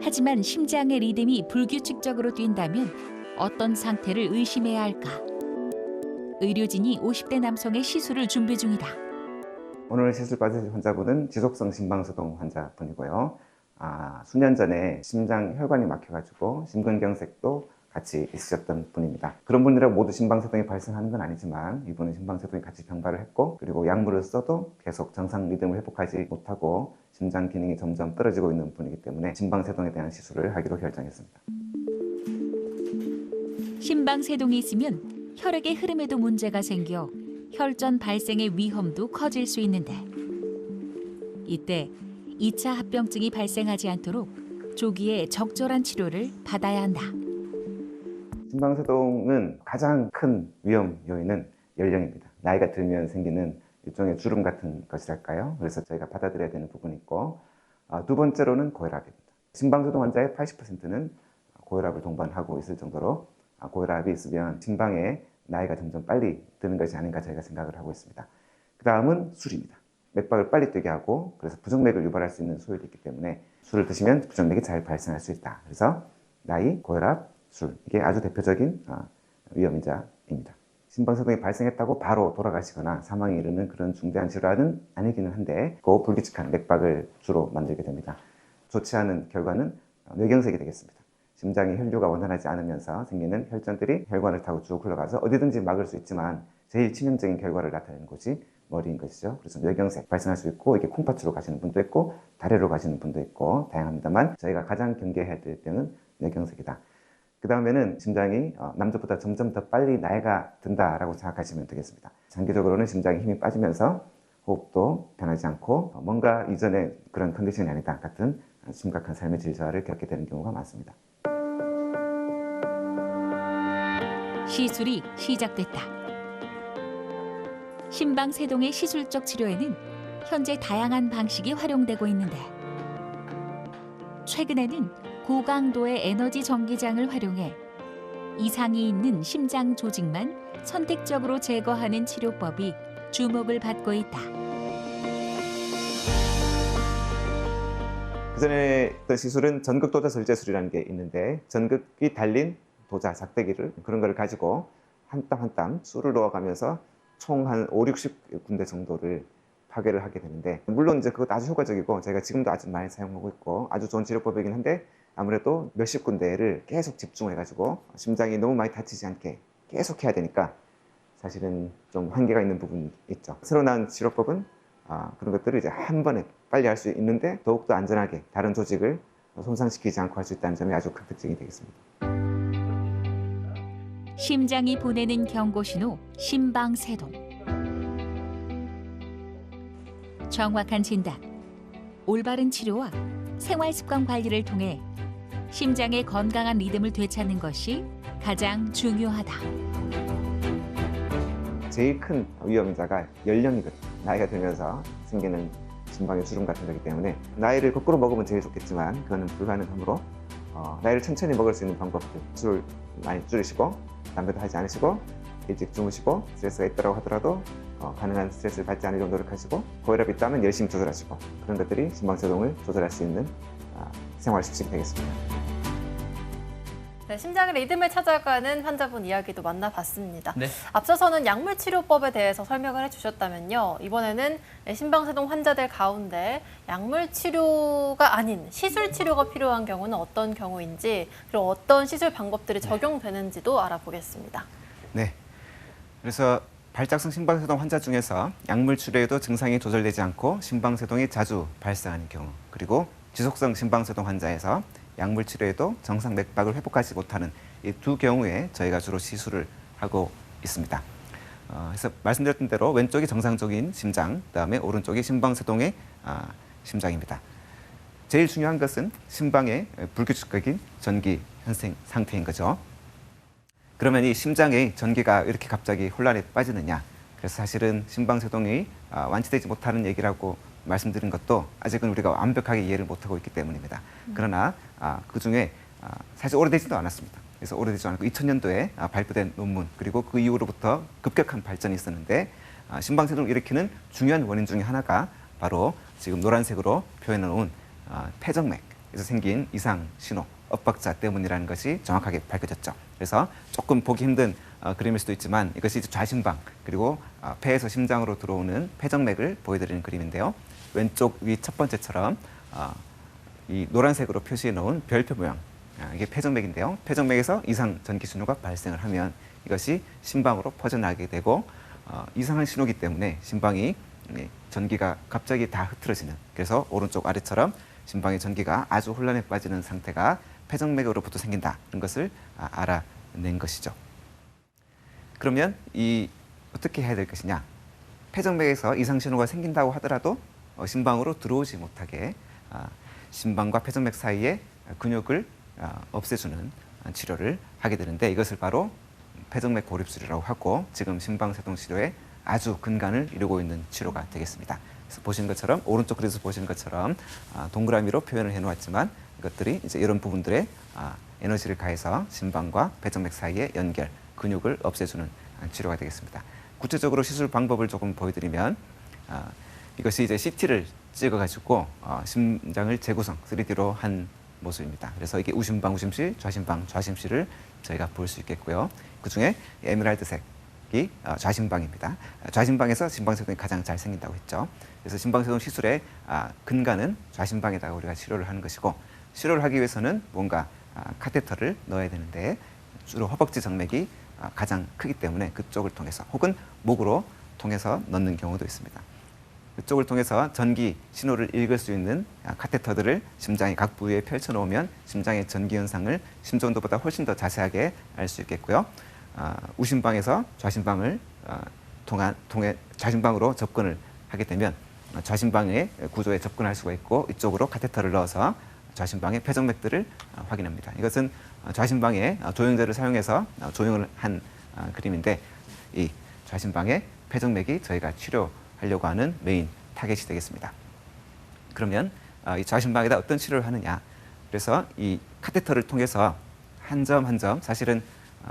Speaker 10: 하지만 심장의 리듬이 불규칙적으로 뛴다면 어떤 상태를 의심해야 할까? 의료진이 50대 남성의 시술을 준비 중이다.
Speaker 4: 오늘 시술 받으실 환자분은 지속성 심방세동 환자분이고요. 수년 전에 심장 혈관이 막혀가지고 심근경색도 같이 있으셨던 분입니다. 그런 분들하고 모두 심방세동이 발생하는 건 아니지만 이분은 심방세동이 같이 병발을 했고 그리고 약물을 써도 계속 정상 리듬을 회복하지 못하고 심장 기능이 점점 떨어지고 있는 분이기 때문에 심방세동에 대한 시술을 하기로 결정했습니다.
Speaker 10: 심방세동이 있으면 혈액의 흐름에도 문제가 생겨 혈전 발생의 위험도 커질 수 있는데 이때 2차 합병증이 발생하지 않도록 조기에 적절한 치료를 받아야 한다.
Speaker 4: 심방세동은 가장 큰 위험 요인은 연령입니다. 나이가 들면 생기는 일종의 주름 같은 것이랄까요? 그래서 저희가 받아들여야 되는 부분이 있고, 두 번째로는 고혈압입니다. 심방세동 환자의 80%는 고혈압을 동반하고 있을 정도로 고혈압이 있으면 심방에 나이가 점점 빨리 드는 것이 아닌가 저희가 생각을 하고 있습니다. 그 다음은 술입니다. 맥박을 빨리 뛰게 하고, 그래서 부정맥을 유발할 수 있는 소율이 있기 때문에 술을 드시면 부정맥이 잘 발생할 수 있다. 그래서 나이, 고혈압, 술, 이게 아주 대표적인 위험인자입니다. 심방세동이 발생했다고 바로 돌아가시거나 사망에 이르는 그런 중대한 질환은 아니기는 한데, 불규칙한 맥박을 주로 만들게 됩니다. 좋지 않은 결과는 뇌경색이 되겠습니다. 심장의 혈류가 원활하지 않으면서 생기는 혈전들이 혈관을 타고 쭉 흘러가서 어디든지 막을 수 있지만 제일 치명적인 결과를 나타내는 곳이 머리인 것이죠. 그래서 뇌경색 발생할 수 있고, 이게 콩팥으로 가시는 분도 있고 다리로 가시는 분도 있고 다양합니다만, 저희가 가장 경계해야 될 병은 뇌경색이다. 그 다음에는 심장이 남자보다 점점 더 빨리 나이가 든다라고 생각하시면 되겠습니다. 장기적으로는 심장에 힘이 빠지면서 호흡도 변하지 않고 뭔가 이전의 그런 컨디션이 아니다 같은 심각한 삶의 질서를 겪게 되는 경우가 많습니다.
Speaker 10: 시술이 시작됐다. 심방세동의 시술적 치료에는 현재 다양한 방식이 활용되고 있는데, 최근에는 고강도의 에너지 전기장을 활용해 이상이 있는 심장 조직만 선택적으로 제거하는 치료법이 주목을 받고 있다.
Speaker 4: 그전에 했던 시술은 전극도자 절제술이라는 게 있는데, 전극이 달린 도자, 작대기를 그런 걸 가지고 한 땀 한 땀 술을 넣어가면서 총 한 5, 60군데 정도를 파괴를 하게 되는데, 물론 이제 그것도 아주 효과적이고 저희가 지금도 아주 많이 사용하고 있고 아주 좋은 치료법이긴 한데, 아무래도 몇십 군데를 계속 집중해가지고 심장이 너무 많이 다치지 않게 계속 해야 되니까 사실은 좀 한계가 있는 부분이 있죠. 새로 나온 치료법은 그런 것들을 이제 한 번에 빨리 할 수 있는데 더욱더 안전하게 다른 조직을 손상시키지 않고 할 수 있다는 점이 아주 큰 특징이 되겠습니다.
Speaker 10: 심장이 보내는 경고신호 심방세동. 정확한 진단, 올바른 치료와 생활습관 관리를 통해 심장의 건강한 리듬을 되찾는 것이 가장 중요하다.
Speaker 4: 제일 큰 위험자가 연령이거든요. 나이가 들면서 생기는 심방의 주름 같은 거기 때문에 나이를 거꾸로 먹으면 제일 좋겠지만 그거는 불가능하므로 나이를 천천히 먹을 수 있는 방법들, 술을 많이 줄이시고 담배도 하지 않으시고 일찍 주무시고, 스트레스가 있다고 하더라도 가능한 스트레스를 받지 않으려고 노력하시고, 고혈압이 있다면 열심히 조절하시고, 그런 것들이 심방세동을 조절할 수 있는 생활 습식이 되겠습니다.
Speaker 3: 네, 심장의 리듬을 찾아가는 환자분 이야기도 만나봤습니다.
Speaker 2: 네.
Speaker 3: 앞서서는 약물 치료법에 대해서 설명을 해주셨다면요, 이번에는 심방세동 환자들 가운데 약물 치료가 아닌 시술 치료가 필요한 경우는 어떤 경우인지, 그리고 어떤 시술 방법들이 적용되는지도 알아보겠습니다.
Speaker 4: 네. 그래서 발작성 심방세동 환자 중에서 약물 치료에도 증상이 조절되지 않고 심방세동이 자주 발생하는 경우, 그리고 지속성 심방세동 환자에서 약물 치료에도 정상 맥박을 회복하지 못하는 이 두 경우에 저희가 주로 시술을 하고 있습니다. 그래서 말씀드렸던 대로 왼쪽이 정상적인 심장, 그다음에 오른쪽이 심방세동의 심장입니다. 제일 중요한 것은 심방의 불규칙적인 전기 현생 상태인 거죠. 그러면 이 심장의 전기가 이렇게 갑자기 혼란에 빠지느냐? 그래서 사실은 심방세동이 완치되지 못하는 얘기라고 말씀드린 것도 아직은 우리가 완벽하게 이해를 못하고 있기 때문입니다. 그러나 그중에 사실 오래되지도 않았습니다. 그래서 오래되지 않고 2000년도에 발표된 논문, 그리고 그 이후로부터 급격한 발전이 있었는데, 심방세동을 일으키는 중요한 원인 중에 하나가 바로 지금 노란색으로 표현해 놓은 폐정맥에서 생긴 이상 신호, 엇박자 때문이라는 것이 정확하게 밝혀졌죠. 그래서 조금 보기 힘든 그림일 수도 있지만, 이것이 좌심방, 그리고 폐에서 심장으로 들어오는 폐정맥을 보여드리는 그림인데요. 왼쪽 위 첫 번째처럼 이 노란색으로 표시해 놓은 별표 모양, 이게 폐정맥인데요. 폐정맥에서 이상 전기 신호가 발생을 하면 이것이 심방으로 퍼져나가게 되고, 이상한 신호기 때문에 심방이 전기가 갑자기 다 흐트러지는, 그래서 오른쪽 아래처럼 심방의 전기가 아주 혼란에 빠지는 상태가 폐정맥으로부터 생긴다는 것을 알아낸 것이죠. 그러면 어떻게 해야 될 것이냐? 폐정맥에서 이상 신호가 생긴다고 하더라도 심방으로 들어오지 못하게 심방과 폐정맥 사이에 근육을 없애주는 치료를 하게 되는데 이것을 바로 폐정맥 고립술이라고 하고 지금 심방세동 치료의 아주 근간을 이루고 있는 치료가 되겠습니다. 그래서 보시는 것처럼 오른쪽 그래서 보시는 것처럼 동그라미로 표현을 해놓았지만 이것들이 이제 이런 부분들에 에너지를 가해서 심방과 폐정맥 사이의 연결, 근육을 없애주는 치료가 되겠습니다. 구체적으로 시술 방법을 조금 보여드리면 이것이 이제 CT를 찍어가지고 심장을 재구성 3D로 한 모습입니다. 그래서 이게 우심방, 우심실, 좌심방, 좌심실을 저희가 볼 수 있겠고요. 그 중에 에메랄드색이 좌심방입니다. 좌심방에서 심방세동이 가장 잘 생긴다고 했죠. 그래서 심방세동 시술의 근간은 좌심방에다가 우리가 치료를 하는 것이고 치료를 하기 위해서는 뭔가 카테터를 넣어야 되는데 주로 허벅지 정맥이 가장 크기 때문에 그쪽을 통해서 혹은 목으로 통해서 넣는 경우도 있습니다. 그쪽을 통해서 전기 신호를 읽을 수 있는 카테터들을 심장의 각 부위에 펼쳐놓으면 심장의 전기 현상을 심전도보다 훨씬 더 자세하게 알 수 있겠고요. 우심방에서 좌심방을 통해 좌심방으로 접근을 하게 되면 좌심방의 구조에 접근할 수가 있고 이쪽으로 카테터를 넣어서 좌심방의 폐정맥들을 확인합니다. 이것은 좌심방에 조영제를 사용해서 조영을 한 그림인데 이 좌심방의 폐정맥이 저희가 치료하려고 하는 메인 타겟이 되겠습니다. 그러면 이 좌심방에다 어떤 치료를 하느냐? 그래서 이 카테터를 통해서 한 점 한 점 사실은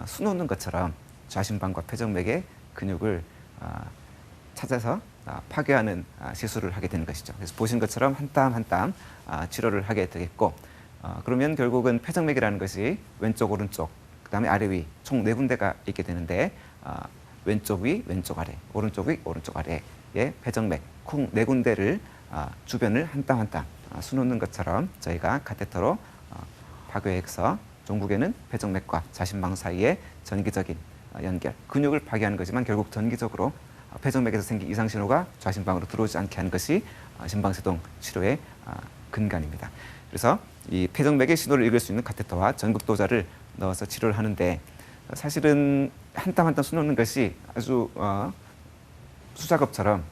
Speaker 4: 수놓는 것처럼 좌심방과 폐정맥의 근육을 찾아서 파괴하는 시술을 하게 되는 것이죠. 그래서 보신 것처럼 한 땀 한 땀 치료를 하게 되겠고 그러면 결국은 폐정맥이라는 것이 왼쪽 오른쪽 그다음에 아래 위 총 4군데가 있게 되는데 왼쪽 위 왼쪽 아래 오른쪽 위 오른쪽 아래의 폐정맥 총 4군데를 주변을 한 땀 한 땀 수놓는 것처럼 저희가 카테터로 파괴해서 종국에는 폐정맥과 좌심방 사이의 전기적인 연결 근육을 파괴하는 거지만 결국 전기적으로 폐정맥에서 생긴 이상 신호가 좌심방으로 들어오지 않게 하는 것이 심방세동 치료의 근간입니다. 그래서 이 폐정맥의 신호를 읽을 수 있는 카테터와 전극도자를 넣어서 치료를 하는데 사실은 한 땀 한 땀 수놓는 것이 아주 수작업처럼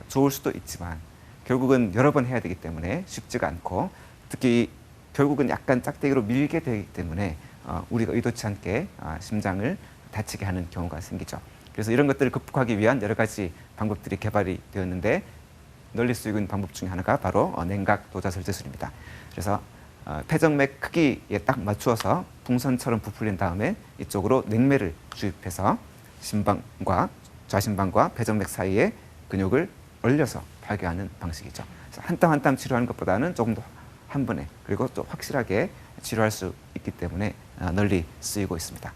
Speaker 4: 좋을 수도 있지만 결국은 여러 번 해야 되기 때문에 쉽지가 않고 특히 결국은 약간 짝대기로 밀게 되기 때문에 우리가 의도치 않게 심장을 다치게 하는 경우가 생기죠. 그래서 이런 것들을 극복하기 위한 여러 가지 방법들이 개발이 되었는데 널리 쓰이고 있는 방법 중에 하나가 바로 냉각 도자 절제술입니다. 그래서 폐정맥 크기에 딱 맞추어서 풍선처럼 부풀린 다음에 이쪽으로 냉매를 주입해서 심방과 좌심방과 폐정맥 사이에 근육을 얼려서 파괴하는 방식이죠. 그래서 한 땀 한 땀 치료하는 것보다는 조금 더 한 번에 그리고 또 확실하게 치료할 수 있기 때문에 널리 쓰이고 있습니다.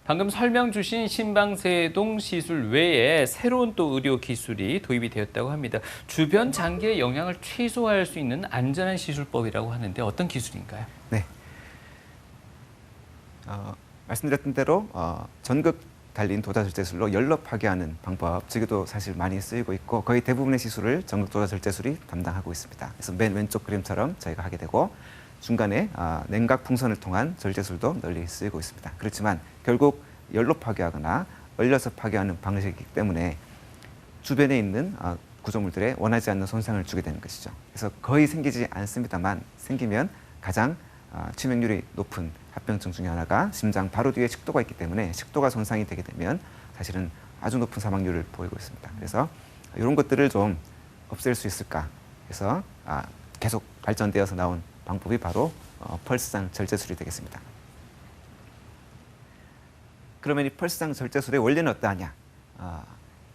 Speaker 2: 방금 설명 주신 심방세동 시술 외에 새로운 또 의료 기술이 도입이 되었다고 합니다. 주변 장기의 영향을 최소화할 수 있는 안전한 시술법이라고 하는데 어떤 기술인가요?
Speaker 4: 네. 말씀드렸던 대로 전극 달린 도자절제술로 열로 파괴하는 방법, 저기도 사실 많이 쓰이고 있고 거의 대부분의 시술을 전극 도자절제술이 담당하고 있습니다. 그래서 맨 왼쪽 그림처럼 저희가 하게 되고 중간에 냉각 풍선을 통한 절제술도 널리 쓰이고 있습니다. 그렇지만 결국 열로 파괴하거나 얼려서 파괴하는 방식이기 때문에 주변에 있는 구조물들에 원하지 않는 손상을 주게 되는 것이죠. 그래서 거의 생기지 않습니다만 생기면 가장 치명률이 높은 합병증 중에 하나가 심장 바로 뒤에 식도가 있기 때문에 식도가 손상이 되게 되면 사실은 아주 높은 사망률을 보이고 있습니다. 그래서 이런 것들을 좀 없앨 수 있을까 해서 계속 발전되어서 나온 방법이 바로 펄스장 절제술이 되겠습니다. 그러면 이 펄스장 절제술의 원리는 어떠하냐?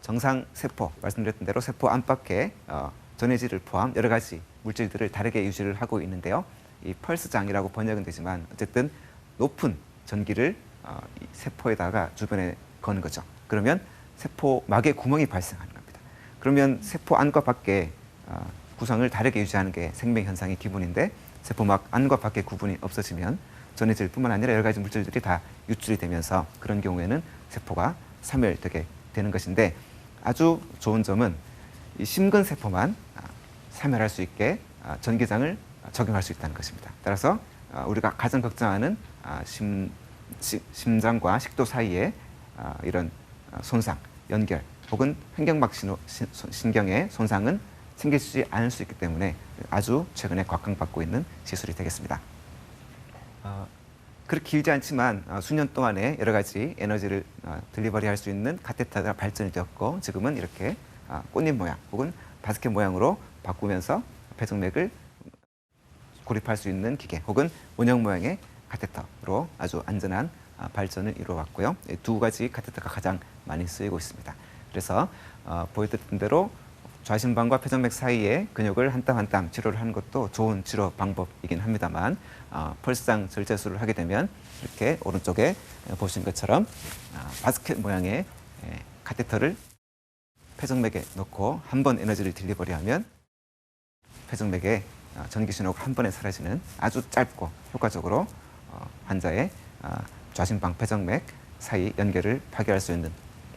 Speaker 4: 정상 세포, 말씀드렸던 대로 세포 안팎에 전해질을 포함 여러 가지 물질들을 다르게 유지를 하고 있는데요. 이 펄스장이라고 번역은 되지만 어쨌든 높은 전기를 이 세포에다가 주변에 거는 거죠. 그러면 세포막에 구멍이 발생하는 겁니다. 그러면 세포 안과 밖에 구성을 다르게 유지하는 게 생명 현상의 기본인데 세포막 안과 밖의 구분이 없어지면 전해질뿐만 아니라 여러 가지 물질들이 다 유출이 되면서 그런 경우에는 세포가 사멸되게 되는 것인데 아주 좋은 점은 이 심근 세포만 사멸할 수 있게 전기장을 적용할 수 있다는 것입니다. 따라서 우리가 가장 걱정하는 심장과 식도 사이에 이런 손상, 연결 혹은 횡격막 신경의 손상은 생기지 않을 수 있기 때문에 아주 최근에 곽강받고 있는 시술이 되겠습니다. 그렇게 길지 않지만 수년 동안에 여러 가지 에너지를 딜리버리할 수 있는 카테터가 발전이 되었고 지금은 이렇게 꽃잎 모양 혹은 바스켓 모양으로 바꾸면서 폐정맥을 고립할 수 있는 기계 혹은 원형 모양의 카테터로 아주 안전한 발전을 이루어왔고요. 두 가지 카테터가 가장 많이 쓰이고 있습니다. 그래서 보여드린 대로 좌심방과 폐정맥 사이의 근육을 한 땀 한 땀 치료를 하는 것도 좋은 치료 방법이긴 합니다만 펄스상 절제술을 하게 되면 이렇게 오른쪽에 보신 것처럼 바스켓 모양의 카테터를 폐정맥에 넣고 한 번 에너지를 딜리버리하면 폐정맥의 전기 신호가 한 번에 사라지는 아주 짧고 효과적으로 환자의 좌심방 폐정맥 사이 연결을 파괴할 수 있는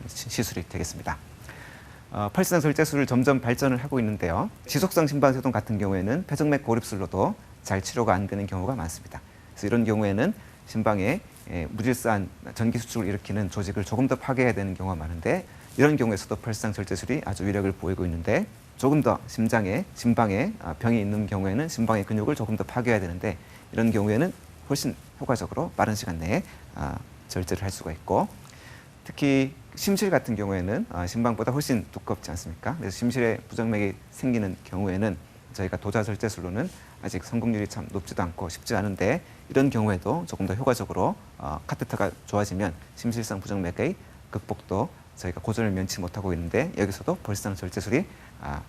Speaker 4: 시술이 되겠습니다. 펄스상 절제술을 점점 발전을 하고 있는데요. 지속성 심방세동 같은 경우에는 폐정맥 고립술로도 잘 치료가 안 되는 경우가 많습니다. 그래서 이런 경우에는 심방에 무질서한 전기 수축을 일으키는 조직을 조금 더 파괴해야 되는 경우가 많은데 이런 경우에서도 펄스상 절제술이 아주 위력을 보이고 있는데 조금 더 심방에 병이 있는 경우에는 심방의 근육을 조금 더 파괴해야 되는데 이런 경우에는 훨씬 효과적으로 빠른 시간 내에 절제를 할 수가 있고 특히 심실 같은 경우에는 심방보다 훨씬 두껍지 않습니까? 그래서 심실에 부정맥이 생기는 경우에는 저희가 도자 절제술로는 아직 성공률이 참 높지도 않고 쉽지 않은데 이런 경우에도 조금 더 효과적으로 카테터가 좋아지면 심실성 부정맥의 극복도 저희가 고전을 면치 못하고 있는데 여기서도 펄스상 절제술이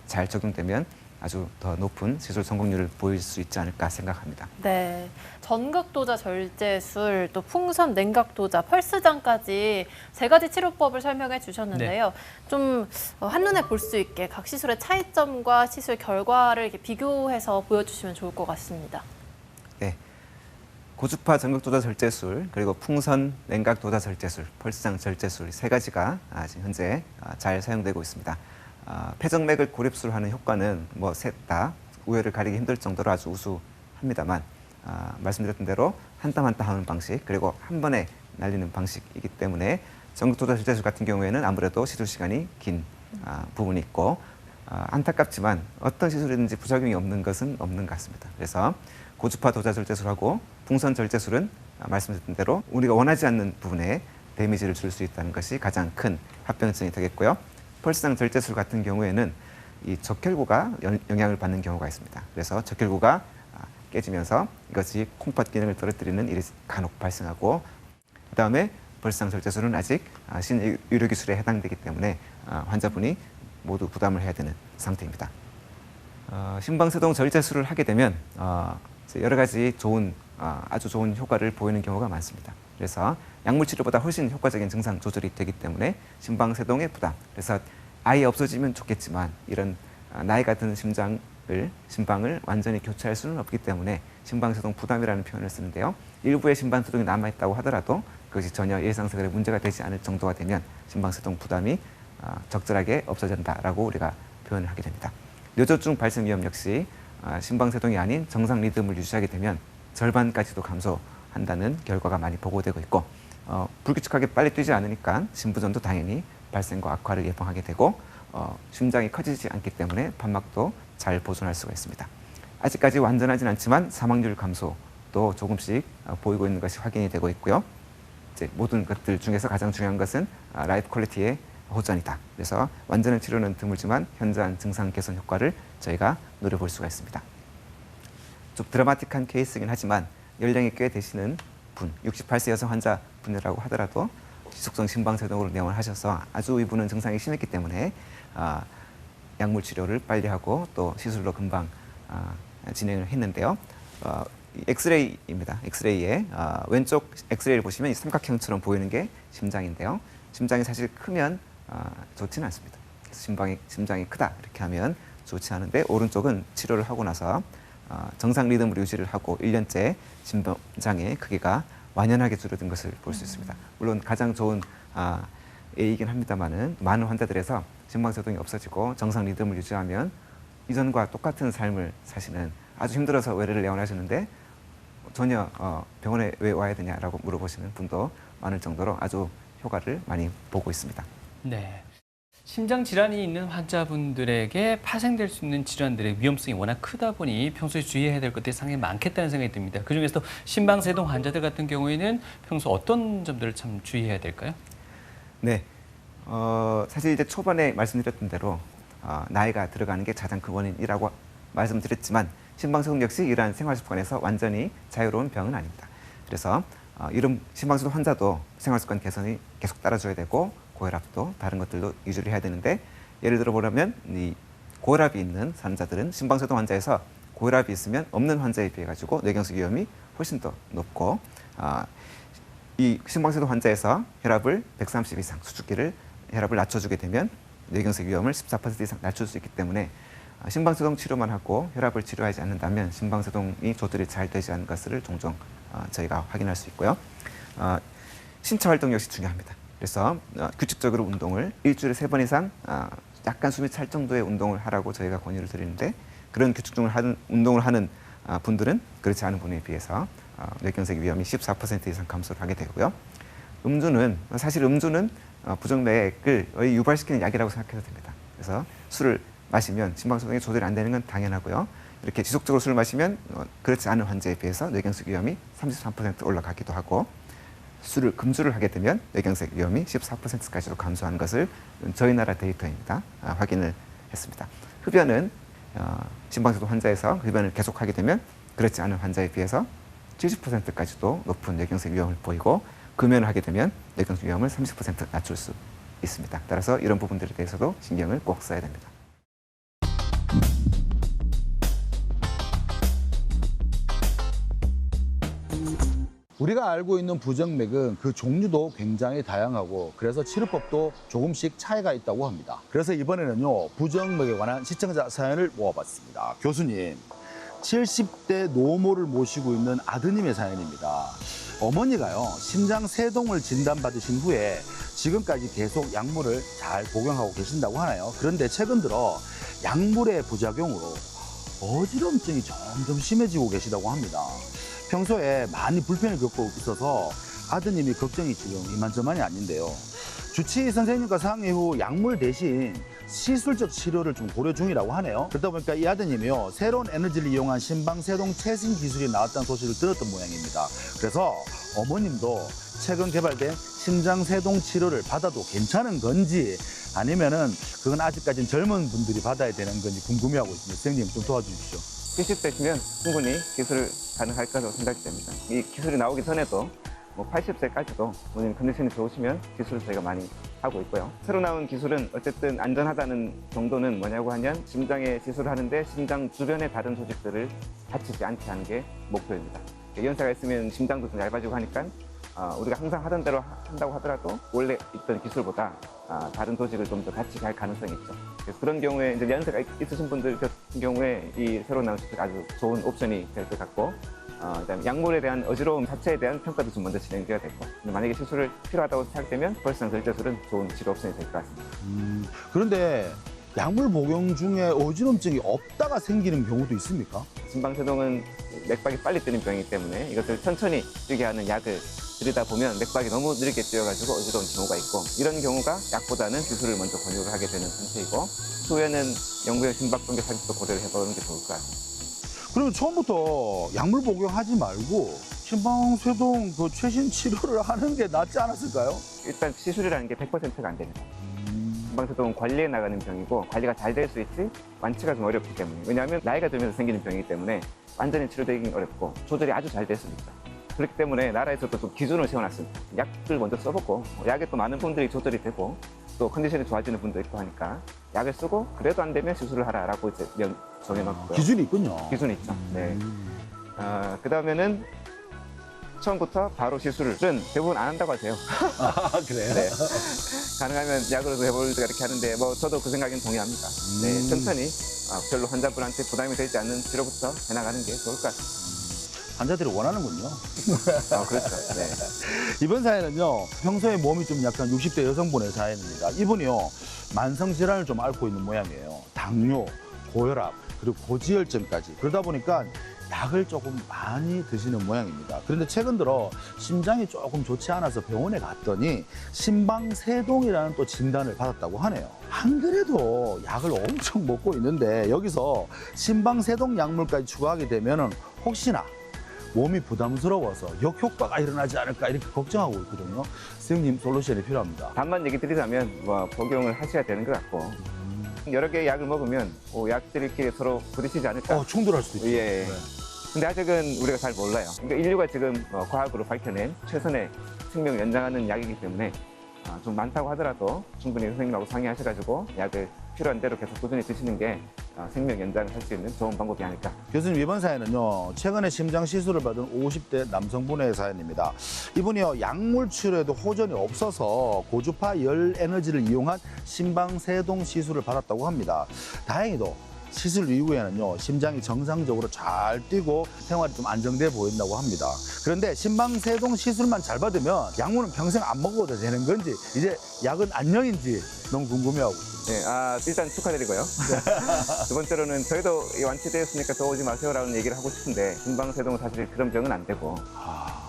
Speaker 4: 잘 적용되면 아주 더 높은 시술 성공률을 보일 수 있지 않을까 생각합니다.
Speaker 3: 네, 전극도자 절제술, 또 풍선 냉각도자, 펄스장까지 세 가지 치료법을 설명해 주셨는데요. 좀 한눈에 볼 수 있게 각 시술의 차이점과 시술 결과를 이렇게 비교해서 보여주시면 좋을 것 같습니다.
Speaker 4: 네, 고주파 전극도자 절제술 그리고 풍선 냉각도자 절제술, 펄스장 절제술 세 가지가 지금 현재 잘 사용되고 있습니다. 폐정맥을 고립술하는 효과는 뭐 셋 다 우열을 가리기 힘들 정도로 아주 우수합니다만 말씀드렸던 대로 한 땀 한 땀 하는 방식 그리고 한 번에 날리는 방식이기 때문에 전극도자 절제술 같은 경우에는 아무래도 시술 시간이 긴 부분이 있고 안타깝지만 어떤 시술이든지 부작용이 없는 것은 없는 것 같습니다. 그래서 고주파 도자 절제술하고 풍선 절제술은 말씀드렸던 대로 우리가 원하지 않는 부분에 데미지를 줄 수 있다는 것이 가장 큰 합병증이 되겠고요. 펄스상 절제술 같은 경우에는 이 적혈구가 영향을 받는 경우가 있습니다. 그래서 적혈구가 깨지면서 이것이 콩팥 기능을 떨어뜨리는 일이 간혹 발생하고 그다음에 펄스상 절제술은 아직 신의료기술에 해당되기 때문에 환자분이 모두 부담을 해야 되는 상태입니다. 심방세동 절제술을 하게 되면 여러 가지 아주 좋은 효과를 보이는 경우가 많습니다. 그래서 약물 치료보다 훨씬 효과적인 증상 조절이 되기 때문에 심방세동의 부담. 그래서 아예 없어지면 좋겠지만 이런 나이가 든 심방을 완전히 교체할 수는 없기 때문에 심방세동 부담이라는 표현을 쓰는데요. 일부의 심방세동이 남아있다고 하더라도 그것이 전혀 일상생활에 문제가 되지 않을 정도가 되면 심방세동 부담이 적절하게 없어진다라고 우리가 표현을 하게 됩니다. 뇌졸중 발생 위험 역시 심방세동이 아닌 정상 리듬을 유지하게 되면 절반까지도 감소한다는 결과가 많이 보고되고 있고 불규칙하게 빨리 뛰지 않으니까 심부전도 당연히 발생과 악화를 예방하게 되고 심장이 커지지 않기 때문에 판막도 잘 보존할 수가 있습니다. 아직까지 완전하진 않지만 사망률 감소도 조금씩 보이고 있는 것이 확인이 되고 있고요. 이제 모든 것들 중에서 가장 중요한 것은 라이프 퀄리티의 호전이다. 그래서 완전한 치료는 드물지만 현저한 증상 개선 효과를 저희가 노려볼 수가 있습니다. 좀 드라마틱한 케이스이긴 하지만 연령이 꽤 되시는 분, 68세 여성 환자분이라고 하더라도 지속성 심방세동으로 내원을 하셔서 아주 이분은 증상이 심했기 때문에 약물 치료를 빨리 하고 또 시술로 금방 진행을 했는데요. 엑스레이입니다. 엑스레이에 왼쪽 엑스레이를 보시면 이 삼각형처럼 보이는 게 심장인데요. 심장이 사실 크면 좋지는 않습니다. 그래서 심장이 크다 이렇게 하면 좋지 않은데 오른쪽은 치료를 하고 나서 정상 리듬을 유지를 하고 1년째 심장의 크기가 완연하게 줄어든 것을 볼 수 있습니다. 물론 가장 좋은 A이긴 합니다만은 많은 환자들에서 심방세동이 없어지고 정상 리듬을 유지하면 이전과 똑같은 삶을 사시는 아주 힘들어서 외래를 내원하시는데 전혀 병원에 왜 와야 되냐라고 물어보시는 분도 많을 정도로 아주 효과를 많이 보고 있습니다.
Speaker 2: 네. 심장 질환이 있는 환자분들에게 파생될 수 있는 질환들의 위험성이 워낙 크다 보니 평소에 주의해야 될 것들이 상당히 많겠다는 생각이 듭니다. 그중에서도 심방세동 환자들 같은 경우에는 평소 어떤 점들을 참 주의해야 될까요?
Speaker 4: 네, 사실 이제 초반에 말씀드렸던 대로 나이가 들어가는 게 가장 큰 원인이라고 말씀드렸지만 심방세동 역시 이러한 생활 습관에서 완전히 자유로운 병은 아닙니다. 그래서 이런 심방세동 환자도 생활 습관 개선이 계속 따라줘야 되고 고혈압도 다른 것들도 유지를 해야 되는데 예를 들어 보라면 이 고혈압이 있는 환자들은 심방세동 환자에서 고혈압이 있으면 없는 환자에 비해 가지고 뇌경색 위험이 훨씬 더 높고 이 심방세동 환자에서 혈압을 130 이상 수축기를 혈압을 낮춰주게 되면 뇌경색 위험을 14% 이상 낮출 수 있기 때문에 심방세동 치료만 하고 혈압을 치료하지 않는다면 심방세동이 조절이 잘 되지 않는 것을 종종 저희가 확인할 수 있고요. 신체 활동 역시 중요합니다. 그래서 규칙적으로 운동을 일주일에 3번 이상 약간 숨이 찰 정도의 운동을 하라고 저희가 권유를 드리는데 그런 규칙적으로 운동을 하는 분들은 그렇지 않은 분에 비해서 뇌경색 위험이 14% 이상 감소를 하게 되고요. 사실 음주는 부정맥을 유발시키는 약이라고 생각해도 됩니다. 그래서 술을 마시면 심방세동이 조절이 안 되는 건 당연하고요. 이렇게 지속적으로 술을 마시면 그렇지 않은 환자에 비해서 뇌경색 위험이 33% 올라가기도 하고 금주를 하게 되면 뇌경색 위험이 14%까지도 감소한 것을 저희 나라 데이터입니다. 확인을 했습니다. 흡연은 심방세동 환자에서 흡연을 계속하게 되면 그렇지 않은 환자에 비해서 70%까지도 높은 뇌경색 위험을 보이고 금연을 하게 되면 뇌경색 위험을 30% 낮출 수 있습니다. 따라서 이런 부분들에 대해서도 신경을 꼭 써야 됩니다.
Speaker 5: 우리가 알고 있는 부정맥은 그 종류도 굉장히 다양하고 그래서 치료법도 조금씩 차이가 있다고 합니다. 그래서 이번에는요, 부정맥에 관한 시청자 사연을 모아봤습니다. 교수님, 70대 노모를 모시고 있는 아드님의 사연입니다. 어머니가요, 심장세동을 진단받으신 후에 지금까지 계속 약물을 잘 복용하고 계신다고 하나요? 그런데 최근 들어 약물의 부작용으로 어지럼증이 점점 심해지고 계시다고 합니다. 평소에 많이 불편을 겪고 있어서 아드님이 걱정이 지금 이만저만이 아닌데요. 주치의 선생님과 상의 후 약물 대신 시술적 치료를 좀 고려 중이라고 하네요. 그러다 보니까 이 아드님이요, 새로운 에너지를 이용한 심방세동 최신 기술이 나왔다는 소식을 들었던 모양입니다. 그래서 어머님도 최근 개발된 심장세동 치료를 받아도 괜찮은 건지 아니면은 그건 아직까지는 젊은 분들이 받아야 되는 건지 궁금해하고 있습니다. 선생님 좀 도와주십시오.
Speaker 4: 70대시면 충분히 기술 가능할 거라고 생각이 됩니다. 이 기술이 나오기 전에도 80세까지도 본인 컨디션이 좋으시면 기술을 저희가 많이 하고 있고요. 새로 나온 기술은 어쨌든 안전하다는 정도는 뭐냐고 하면 심장에 시술을 하는데 심장 주변의 다른 조직들을 다치지 않게 하는 게 목표입니다. 연세가 있으면 심장도 좀 얇아지고 하니까 우리가 항상 하던 대로 한다고 하더라도 원래 있던 기술보다 다른 조직을 좀 더 다치게 할 가능성이 있죠. 그래서 그런 경우에 이제 연세가 있으신 분들 같은 경우에 이 새로 나온 기술이 아주 좋은 옵션이 될 것 같고 그다음에 약물에 대한 어지러움 자체에 대한 평가도 좀 먼저 진행돼야 되고 만약에 시술을 필요하다고 생각되면 벌써 절제술은 좋은 치료 옵션이 될 것 같습니다.
Speaker 5: 그런데 약물 복용 중에 어지럼증이 없다가 생기는 경우도 있습니까?
Speaker 4: 심방세동은 맥박이 빨리 뛰는 병이기 때문에 이것을 천천히 뛰게 하는 약을 들이다 보면 맥박이 너무 느리게 뛰어가지고 어지러운 경우가 있고 이런 경우가 약보다는 기술을 먼저 권유를 하게 되는 상태이고 추후에는 영구형 심박동계 삽입도 고려를 해보는 게 좋을 것 같습니다.
Speaker 5: 그러면 처음부터 약물 복용하지 말고 심방세동 그 최신 치료를 하는 게 낫지 않았을까요?
Speaker 4: 일단 시술이라는 게 100%가 안 됩니다. 심방세동은 관리해 나가는 병이고 관리가 잘 될 수 있지 완치가 좀 어렵기 때문에 왜냐하면 나이가 들면서 생기는 병이기 때문에 완전히 치료되기는 어렵고 조절이 아주 잘 될 수도 있다. 그렇기 때문에 나라에서도 좀 기준을 세워놨습니다. 약을 먼저 써보고 약에 또 많은 분들이 조절이 되고 또 컨디션이 좋아지는 분도 있고 하니까 약을 쓰고 그래도 안 되면 시술을 하라라고 이제 정해놨고요.
Speaker 5: 기준이 있군요.
Speaker 4: 기준이 있죠. 네. 그 다음에는 처음부터 바로 시술은 대부분 안 한다고 하세요.
Speaker 5: 그래요?
Speaker 4: 네. 가능하면 약으로도 해보려고 이렇게 하는데 저도 그 생각엔 동의합니다. 네, 천천히 별로 환자분한테 부담이 되지 않는 치료부터 해나가는 게 좋을 것 같습니다.
Speaker 5: 환자들이 원하는군요.
Speaker 4: 그렇죠. 네.
Speaker 5: 이번 사연은요, 평소에 몸이 좀 약간 60대 여성분의 사연입니다. 이분이요, 만성질환을 좀 앓고 있는 모양이에요. 당뇨, 고혈압, 그리고 고지혈증까지. 그러다 보니까 약을 조금 많이 드시는 모양입니다. 그런데 최근 들어 심장이 조금 좋지 않아서 병원에 갔더니 심방세동이라는 또 진단을 받았다고 하네요. 안 그래도 약을 엄청 먹고 있는데 여기서 심방세동 약물까지 추가하게 되면은 혹시나 몸이 부담스러워서 역효과가 일어나지 않을까 이렇게 걱정하고 있거든요. 선생님 솔루션이 필요합니다.
Speaker 4: 단만 얘기 드리자면 뭐 복용을 하셔야 되는 것 같고 여러 개의 약을 먹으면 약들끼리 서로 부딪히지 않을까.
Speaker 5: 충돌할 수도 있죠.
Speaker 4: 예. 근데 아직은 우리가 잘 몰라요. 그러니까 인류가 지금 과학으로 밝혀낸 최선의 생명 연장하는 약이기 때문에 좀 많다고 하더라도 충분히 선생님하고 상의하셔가지고 약을 필요한 대로 계속 꾸준히 드시는 게 생명 연장을 할 수 있는 좋은 방법이 아닐까.
Speaker 5: 교수님 이번 사연은요. 최근에 심장 시술을 받은 50대 남성분의 사연입니다. 이분이요. 약물 치료에도 호전이 없어서 고주파 열 에너지를 이용한 심방세동 시술을 받았다고 합니다. 다행히도 시술 이후에는요. 심장이 정상적으로 잘 뛰고 생활이 좀 안정돼 보인다고 합니다. 그런데 심방세동 시술만 잘 받으면 약물은 평생 안 먹어도 되는 건지 이제 약은 안녕인지 너무 궁금해하고 있습니다.
Speaker 4: 네, 일단 축하드리고요. 두 번째로는 저희도 완치되었으니까 더 오지 마세요라는 얘기를 하고 싶은데 심방세동은 사실 그런 병은 안 되고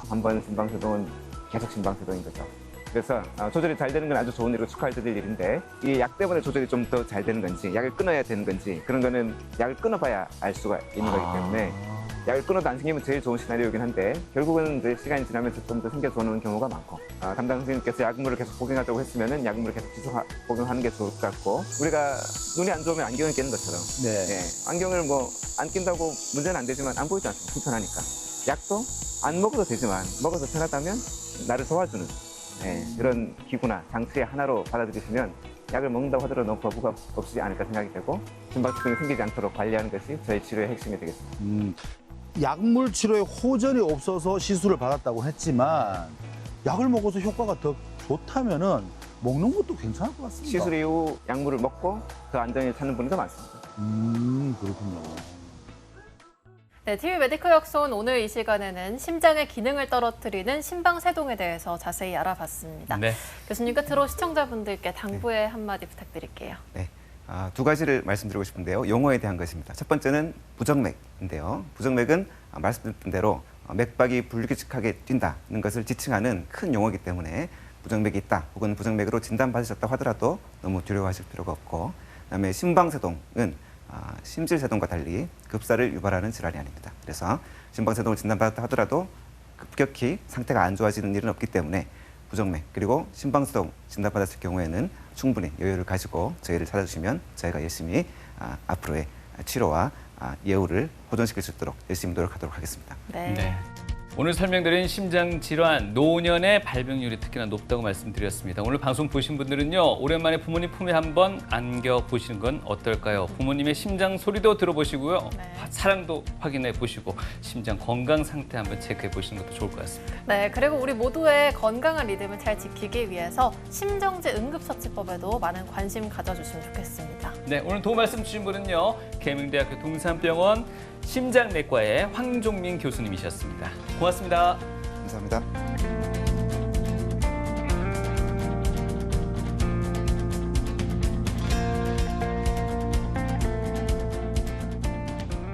Speaker 4: 한 번 심방세동은 계속 심방세동인 거죠. 그래서 조절이 잘 되는 건 아주 좋은 일이고 축하드릴 일인데 이 약 때문에 조절이 좀 더 잘 되는 건지 약을 끊어야 되는 건지 그런 거는 약을 끊어봐야 알 수가 있는 거기 때문에 약을 끊어도 안 생기면 제일 좋은 시나리오이긴 한데 결국은 이제 시간이 지나면서 좀 더 생겨도는 경우가 많고 담당 선생님께서 약물을 계속 복용하자고 했으면은 약물을 계속 복용하는 게 좋을 것 같고 우리가 눈이 안 좋으면 안경을 끼는 것처럼 안경을 뭐 안 낀다고 문제는 안 되지만 안 보이지 않습니까? 불편하니까 약도 안 먹어도 되지만 먹어서 편하다면 나를 도와주는 그런 기구나 장치의 하나로 받아들이시면 약을 먹는다고 하더라도 너무 거부가 없지 않을까 생각이 되고 심박수증이 생기지 않도록 관리하는 것이 저희 치료의 핵심이 되겠습니다.
Speaker 5: 약물 치료에 호전이 없어서 시술을 받았다고 했지만 약을 먹어서 효과가 더 좋다면은 먹는 것도 괜찮을 것 같습니다.
Speaker 4: 시술 이후 약물을 먹고 더 안정을 찾는 분이 더 많습니다.
Speaker 5: 그렇군요.
Speaker 3: 네, TV 메디컬 약손 오늘 이 시간에는 심장의 기능을 떨어뜨리는 심방세동에 대해서 자세히 알아봤습니다.
Speaker 2: 네.
Speaker 3: 교수님 끝으로 시청자분들께 당부의 한마디 부탁드릴게요.
Speaker 4: 네, 두 가지를 말씀드리고 싶은데요. 용어에 대한 것입니다. 첫 번째는 부정맥인데요. 부정맥은 말씀드린 대로 맥박이 불규칙하게 뛴다는 것을 지칭하는 큰 용어이기 때문에 부정맥이 있다 혹은 부정맥으로 진단받으셨다고 하더라도 너무 두려워하실 필요가 없고 그다음에 심방세동은 심질세동과 달리 급사를 유발하는 질환이 아닙니다. 그래서 심방세동을 진단받았다 하더라도 급격히 상태가 안 좋아지는 일은 없기 때문에 부정맥 그리고 심방세동 진단받았을 경우에는 충분히 여유를 가지고 저희를 찾아주시면 저희가 열심히 앞으로의 치료와 예후를 보존시킬 수 있도록 열심히 노력하도록 하겠습니다.
Speaker 2: 네. 오늘 설명드린 심장질환, 노년의 발병률이 특히나 높다고 말씀드렸습니다. 오늘 방송 보신 분들은요. 오랜만에 부모님 품에 한번 안겨보시는 건 어떨까요? 부모님의 심장 소리도 들어보시고요. 사랑도 확인해 보시고 심장 건강 상태 한번 체크해 보시는 것도 좋을 것 같습니다.
Speaker 3: 네, 그리고 우리 모두의 건강한 리듬을 잘 지키기 위해서 심정지 응급처치법에도 많은 관심 가져주시면 좋겠습니다.
Speaker 2: 네, 오늘 도움 말씀 주신 분은요. 계명대학교 동산병원 심장내과의 황종민 교수님이셨습니다. 고맙습니다.
Speaker 4: 감사합니다.